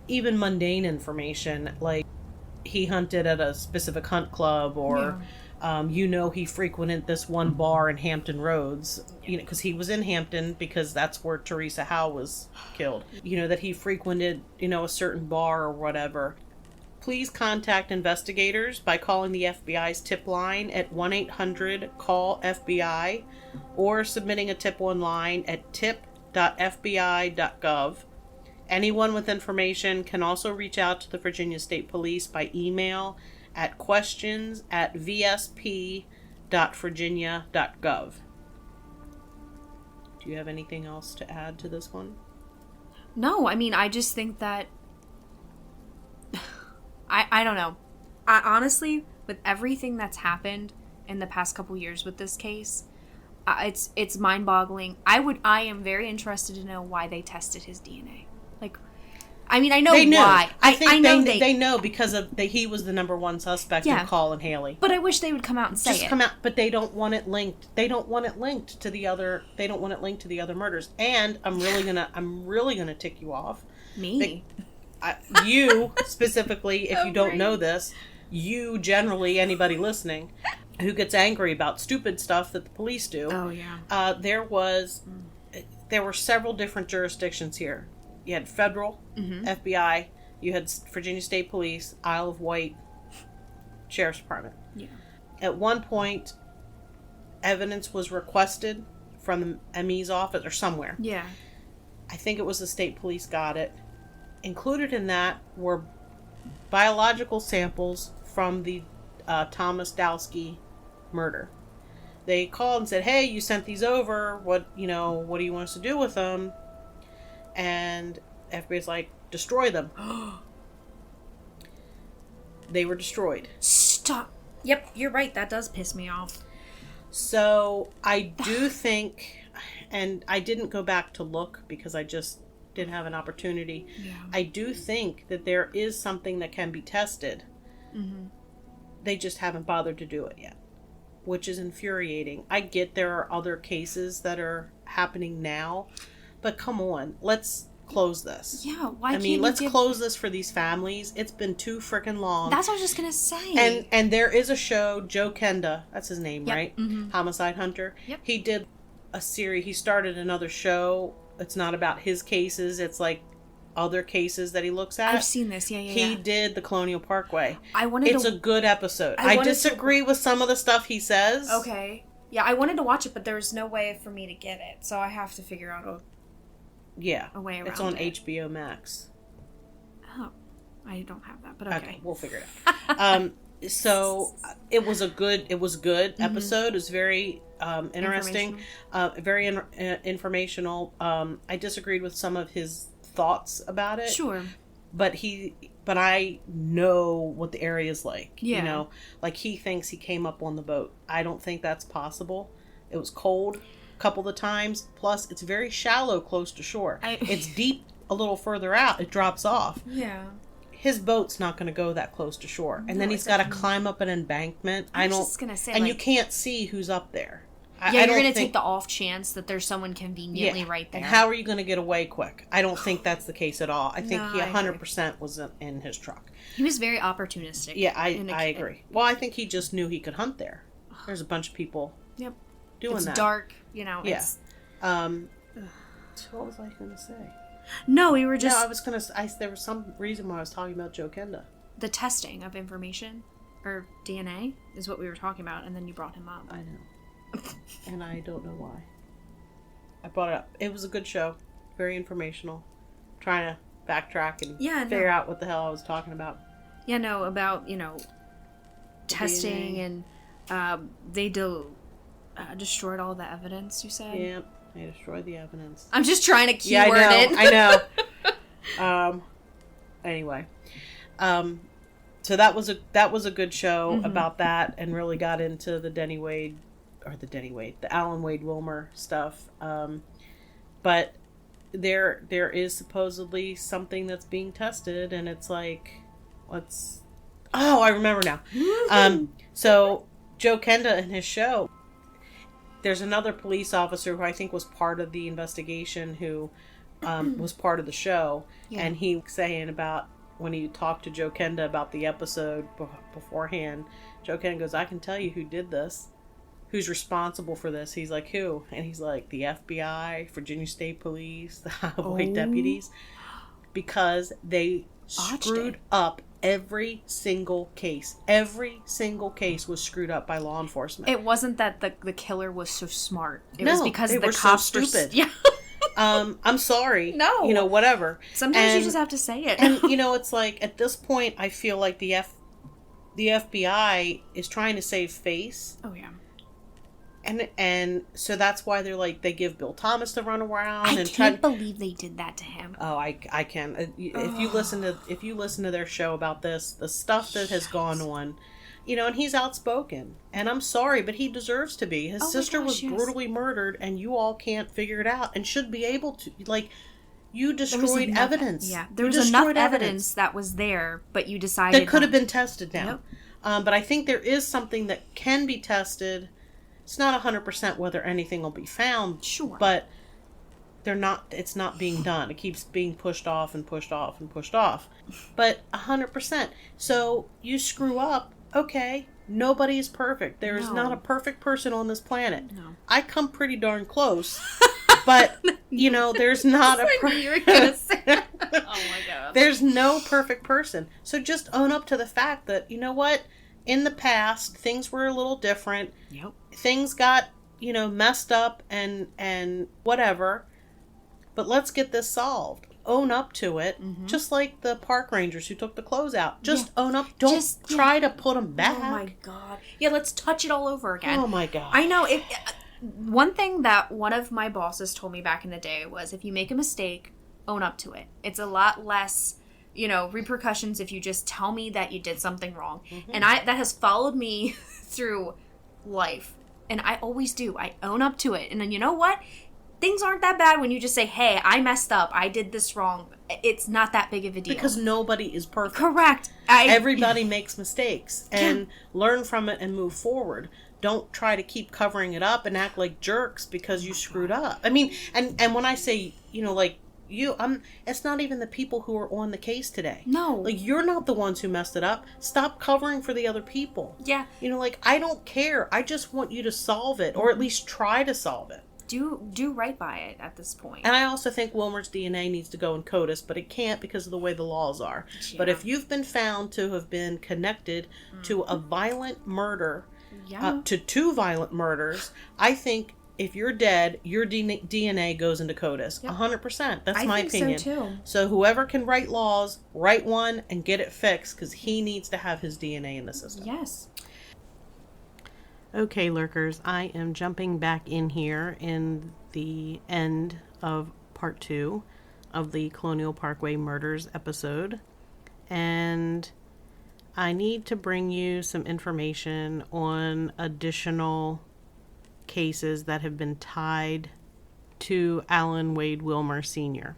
even mundane information, like he hunted at a specific hunt club, or He frequented this one bar in Hampton Roads, because he was in Hampton because that's where Teresa Howe was killed. That he frequented, a certain bar or whatever. Please contact investigators by calling the FBI's tip line at 1-800-CALL-FBI or submitting a tip online at tip.fbi.gov. Anyone with information can also reach out to the Virginia State Police by email at questions@vsp.virginia.gov. Do you have anything else to add to this one? No, I just think that... I don't know. Honestly, with everything that's happened in the past couple years with this case, it's mind-boggling. I am very interested to know why they tested his DNA. I know why. I know they know because he was the number one suspect in Call and Hailey. But I wish they would come out and say it. Come out, but they don't want it linked. They don't want it linked to the other. They don't want it linked to the other murders. And I'm really gonna tick you off. Me. You specifically, if you don't know this, you generally, anybody listening, who gets angry about stupid stuff that the police do. Oh yeah. There were several different jurisdictions here. You had federal, FBI, you had Virginia State Police, Isle of Wight, Sheriff's Department. Yeah. At one point, evidence was requested from the ME's office or somewhere. Yeah. I think it was the state police got it. Included in that were biological samples from the Thomas Dowski murder. They called and said, "Hey, you sent these over. What do you want us to do with them?" And FBI's like, "Destroy them." They were destroyed. Stop. Yep, you're right. That does piss me off. So I do think, and I didn't go back to look because I just didn't have an opportunity. Yeah. I do think that there is something that can be tested. Mm-hmm. They just haven't bothered to do it yet, which is infuriating. I get there are other cases that are happening now, but come on, let's close this. Yeah, why can't let's close this for these families. It's been too freaking long. That's what I was just gonna say. And there is a show, Joe Kenda, that's his name, Yep. right? Mm-hmm. Homicide Hunter. Yep. He did a series. He started another show. It's not about his cases. It's like other cases that he looks at. I've seen this. Yeah. He did the Colonial Parkway. It's a good episode. I disagrray with some of the stuff he says. Okay. Yeah, I wanted to watch it, but there's no way for me to get it, so I have to figure out a way around it. It's on HBO Max. Oh, I don't have that, but okay. Okay, we'll figure it out. So it was good Mm-hmm. episode. It was very interesting, very informational. I disagreed with some of his thoughts about it. Sure. But I know what the area is like. Yeah. He thinks he came up on the boat. I don't think that's possible. It was cold a couple of times. Plus, it's very shallow close to shore. It's deep a little further out. It drops off. Yeah. His boat's not going to go that close to shore. And then he's got to climb up an embankment. I was just going to say, you can't see who's up there. You're going to take the off chance that there's someone conveniently right there. And how are you going to get away quick? I don't think that's the case at all. I think he 100% was in his truck. He was very opportunistic. Yeah, I agree. Well, I think he just knew he could hunt there. There's a bunch of people doing that. It's dark, Yeah. It's... What was I going to say? No, we were just... No, I was going to... There was some reason why I was talking about Joe Kenda. The testing of information, or DNA, is what we were talking about, and then you brought him up. I know. And I don't know why. I brought it up. It was a good show. Very informational. Trying to backtrack and figure out what the hell I was talking about. Yeah, no, about, testing DNA. And they destroyed all the evidence, you said? Yep. They destroyed the evidence. I'm just trying to keyword it. I know. Anyway. So that was a good show about that, and really got into the Alan Wade Wilmer stuff. But there is supposedly something that's being tested, and it's like, I remember now. So Joe Kenda in his show, there's another police officer who I think was part of the investigation who was part of the show, and he was saying about when he talked to Joe Kenda about the episode beforehand, Joe Kenda goes, I can tell you who did this. Who's responsible for this? He's like, who? And he's like, the FBI, Virginia State Police, the highway deputies. Because they screwed up every single case. Every single case was screwed up by law enforcement. It wasn't that the killer was so smart. It no, was because they the were cops so stupid. Yeah. I'm sorry. No. You know, whatever. Sometimes you just have to say it. And, you know, it's like, at this point, I feel like the FBI is trying to save face. Oh, yeah. And so that's why they're like, they give Bill Thomas the run around. I can't believe they did that to him. Oh, I can. If you listen to their show about this, the stuff that has gone on, you know, and he's outspoken. And I'm sorry, but he deserves to be. His sister was brutally murdered, and you all can't figure it out, and should be able to. Like, you destroyed evidence. Yeah, there was enough evidence that was there, but you decided that could have been tested now. Yep. But I think there is something that can be tested. It's not 100% whether anything will be found. Sure. But it's not being done. It keeps being pushed off and pushed off and pushed off. But 100%. So you screw up, okay, nobody is perfect. There is not a perfect person on this planet. No. I come pretty darn close. But, you know, there's not a Oh my God. There's no perfect person. So just own up to the fact that, you know what? In the past, things were a little different. Yep. Things got, you know, messed up and whatever. But let's get this solved. Own up to it. Mm-hmm. Just like the park rangers who took the clothes out. Just own up. Don't try to put them back. Oh my God. Yeah, let's touch it all over again. Oh my God. I know. One thing that one of my bosses told me back in the day was, if you make a mistake, own up to it. It's a lot less, you know, repercussions if you just tell me that you did something wrong. Mm-hmm. And that has followed me through life. And I always do. I own up to it. And then, you know what? Things aren't that bad when you just say, hey, I messed up. I did this wrong. It's not that big of a deal. Because nobody is perfect. Correct. Everybody makes mistakes. And learn from it and move forward. Don't try to keep covering it up and act like jerks because you screwed up. I mean, and when I say, you know, like, it's not even the people who are on the case today. No. Like, you're not the ones who messed it up. Stop covering for the other people. Yeah. You know, like, I don't care. I just want you to solve it, or at least try to solve it. Do right by it at this point. And I also think Wilmer's DNA needs to go in CODIS, but it can't because of the way the laws are. Yeah. But if you've been found to have been connected to a violent murder, to 2 violent murders, I think if you're dead, your DNA goes into CODIS. 100%. That's my opinion. So too. So whoever can write laws, write one and get it fixed, because he needs to have his DNA in the system. Yes. Okay, lurkers, I am jumping back in here in the end of part 2 of the Colonial Parkway Murders episode. And I need to bring you some information on additional cases that have been tied to Alan Wade Wilmer Sr.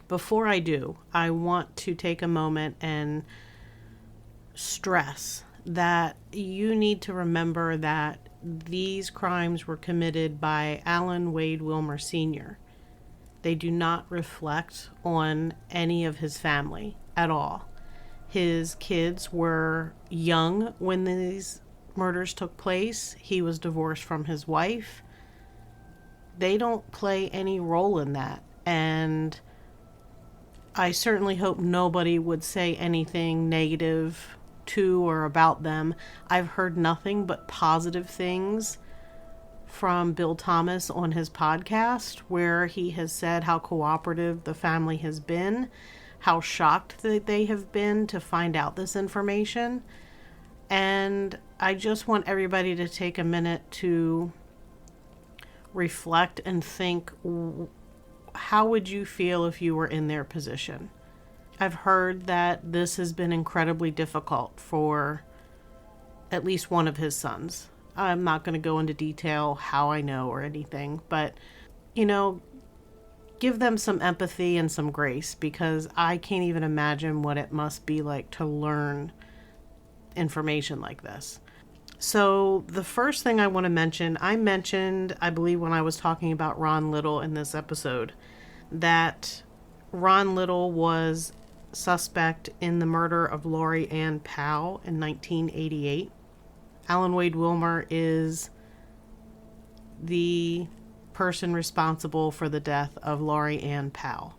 Before I do, I want to take a moment and stress that you need to remember that these crimes were committed by Alan Wade Wilmer Sr. They do not reflect on any of his family at all. His kids were young when these murders took place. He was divorced from his wife. They don't play any role in that. And I certainly hope nobody would say anything negative to or about them. I've heard nothing but positive things from Bill Thomas on his podcast, where he has said how cooperative the family has been, how shocked that they have been to find out this information. And I just want everybody to take a minute to reflect and think, how would you feel if you were in their position? I've heard that this has been incredibly difficult for at least one of his sons. I'm not going to go into detail how I know or anything, but, you know, give them some empathy and some grace, because I can't even imagine what it must be like to learn information like this. So the first thing I want to mention, I believe when I was talking about Ron Little in this episode, that Ron Little was suspect in the murder of Laurie Ann Powell in 1988. Alan Wade Wilmer is the person responsible for the death of Laurie Ann Powell.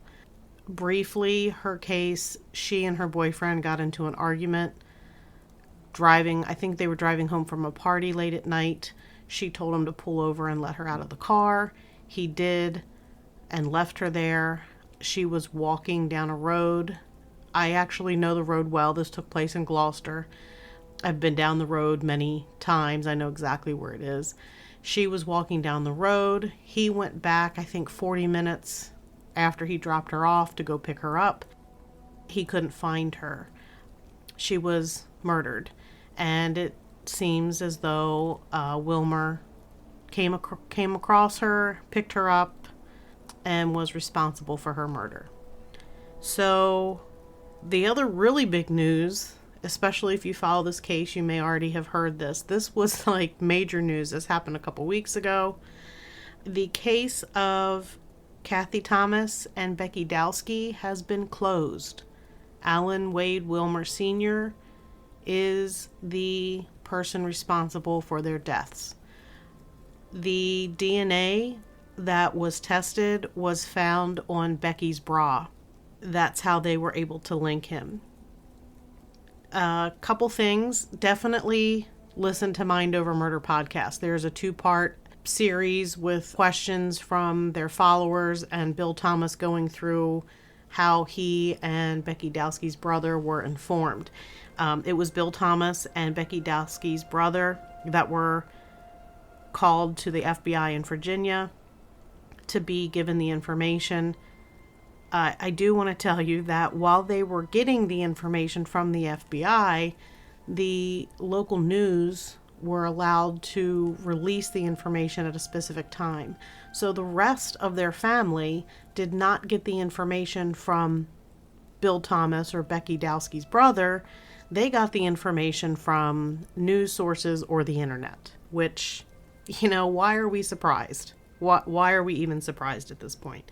Briefly, her case, she and her boyfriend got into an argument I think they were driving home from a party late at night. She told him to pull over and let her out of the car. He did and left her there. She was walking down a road. I actually know the road well. This took place in Gloucester. I've been down the road many times. I know exactly where it is. She was walking down the road. He went back, I think 40 minutes after he dropped her off to go pick her up. He couldn't find her. She was murdered. And it seems as though Wilmer came across her, picked her up, and was responsible for her murder. So the other really big news, especially if you follow this case, you may already have heard this. This was like major news. This happened a couple weeks ago. The case of Kathy Thomas and Becky Dowski has been closed. Alan Wade Wilmer Sr. is the person responsible for their deaths. The DNA that was tested was found on Becky's bra. That's how they were able to link him. A couple things. Definitely listen to Mind Over Murder podcast. There's a 2-part series with questions from their followers and Bill Thomas going through how he and Becky Dowski's brother were informed. It was Bill Thomas and Becky Dowski's brother that were called to the FBI in Virginia to be given the information. I do want to tell you that while they were getting the information from the FBI, the local news were allowed to release the information at a specific time. So the rest of their family did not get the information from Bill Thomas or Becky Dowski's brother. They got the information from news sources or the internet, which, why are we surprised? Why are we even surprised at this point?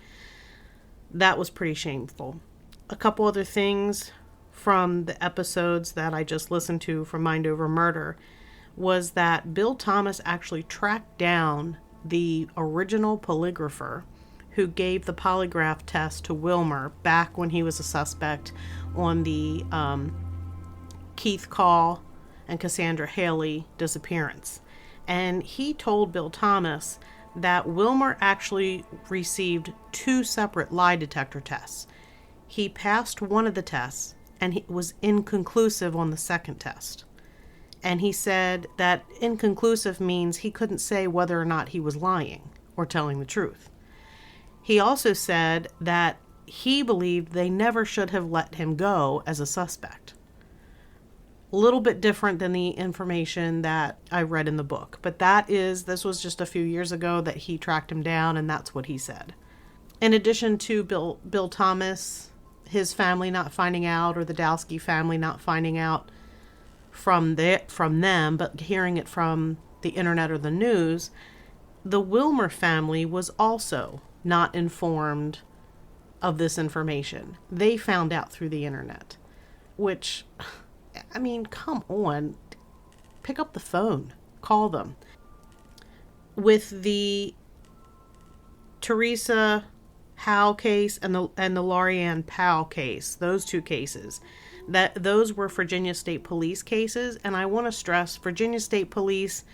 That was pretty shameful. A couple other things from the episodes that I just listened to from Mind Over Murder was that Bill Thomas actually tracked down the original polygrapher who gave the polygraph test to Wilmer back when he was a suspect on the Keith Call and Cassandra Hailey disappearance. And he told Bill Thomas that Wilmer actually received 2 separate lie detector tests. He passed one of the tests and he was inconclusive on the second test. And he said that inconclusive means he couldn't say whether or not he was lying or telling the truth. He also said that he believed they never should have let him go as a suspect. A little bit different than the information that I read in the book. But this was just a few years ago that he tracked him down, and that's what he said. In addition to Bill Thomas, his family not finding out, or the Dowski family not finding out from them, but hearing it from the internet or the news, the Wilmer family was also not informed of this information. They found out through the internet, which, come on, pick up the phone, call them. With the Teresa Howe case and the Laurie Ann Powell case, those 2 cases, those were Virginia State Police cases, and I want to stress Virginia State Police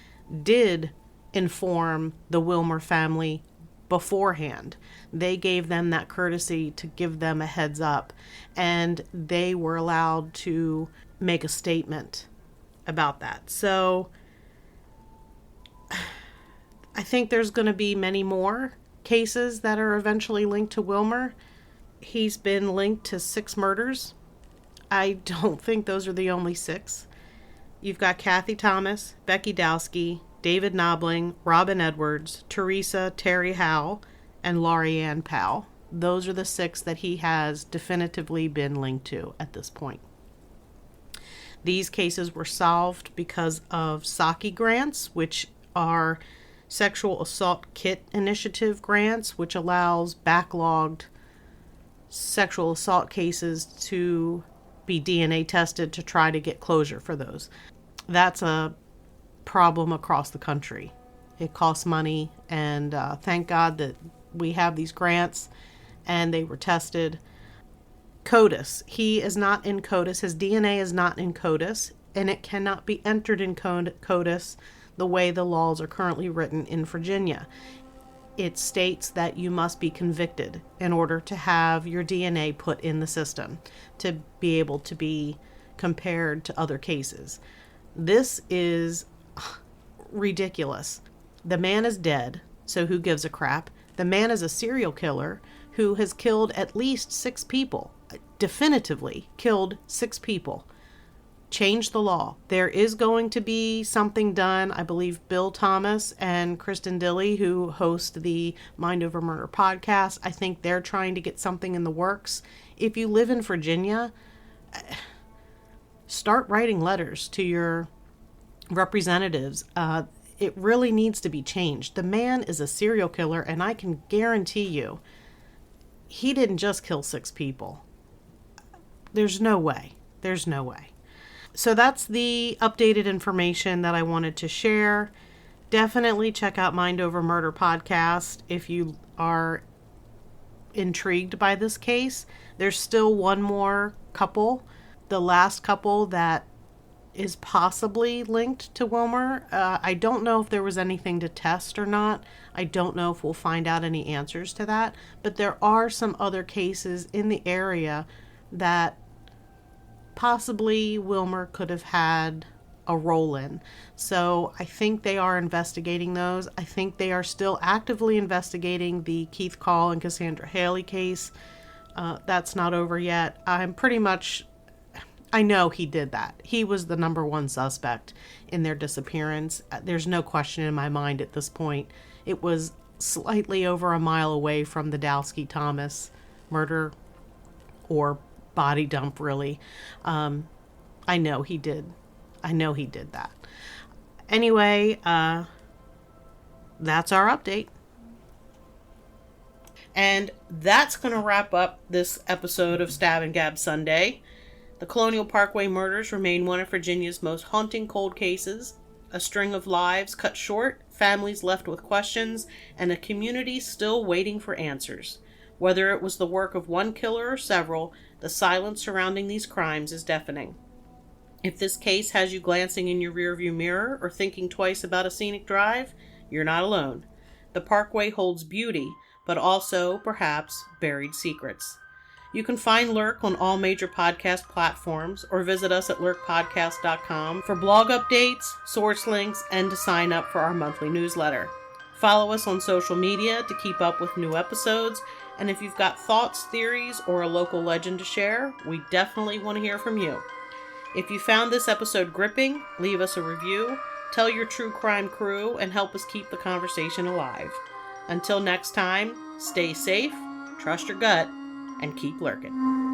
did inform the Wilmer family beforehand. They gave them that courtesy to give them a heads up, and they were allowed to make a statement about that. So I think there's going to be many more cases that are eventually linked to Wilmer. He's been linked to 6 murders. I don't think those are the only 6. You've got Kathy Thomas, Becky Dowski, David Knobling, Robin Edwards, Terry Howe, and Laurie Ann Powell. Those are the 6 that he has definitively been linked to at this point. These cases were solved because of SAKI grants, which are Sexual Assault Kit Initiative grants, which allows backlogged sexual assault cases to be DNA tested to try to get closure for those. That's a problem across the country. It costs money, and thank God that we have these grants and they were tested. CODIS. He is not in CODIS. His DNA is not in CODIS, and it cannot be entered in CODIS the way the laws are currently written in Virginia. It states that you must be convicted in order to have your DNA put in the system to be able to be compared to other cases. This is ridiculous. The man is dead, so who gives a crap? The man is a serial killer who has killed at least 6 people. Definitively killed 6 people. Change the law. There is going to be something done. I believe Bill Thomas and Kristen Dilley, who host the Mind Over Murder podcast, I think they're trying to get something in the works. If you live in Virginia, start writing letters to your representatives. It really needs to be changed. The man is a serial killer, and I can guarantee you, he didn't just kill 6 people. There's no way. There's no way. So that's the updated information that I wanted to share. Definitely check out Mind Over Murder podcast if you are intrigued by this case. There's still one more couple, the last couple that is possibly linked to Wilmer. I don't know if there was anything to test or not. I don't know if we'll find out any answers to that. But there are some other cases in the area that possibly Wilmer could have had a role in. So I think they are investigating those. I think they are still actively investigating the Keith Call and Cassandra Hailey case. That's not over yet. I know he did that. He was the number 1 suspect in their disappearance. There's no question in my mind at this point. It was slightly over a mile away from the Dowski Thomas murder, or body dump, really. I know he did that. Anyway, that's our update. And that's going to wrap up this episode of Stab and Gab Sunday. The Colonial Parkway murders remain one of Virginia's most haunting cold cases. A string of lives cut short, families left with questions, and a community still waiting for answers. Whether it was the work of one killer or several, the silence surrounding these crimes is deafening. If this case has you glancing in your rearview mirror or thinking twice about a scenic drive, you're not alone. The Parkway holds beauty, but also, perhaps, buried secrets. You can find Lurk on all major podcast platforms or visit us at lurkpodcast.com for blog updates, source links, and to sign up for our monthly newsletter. Follow us on social media to keep up with new episodes, and if you've got thoughts, theories, or a local legend to share, we definitely want to hear from you. If you found this episode gripping, leave us a review, tell your true crime crew, and help us keep the conversation alive. Until next time, stay safe, trust your gut, and keep lurking.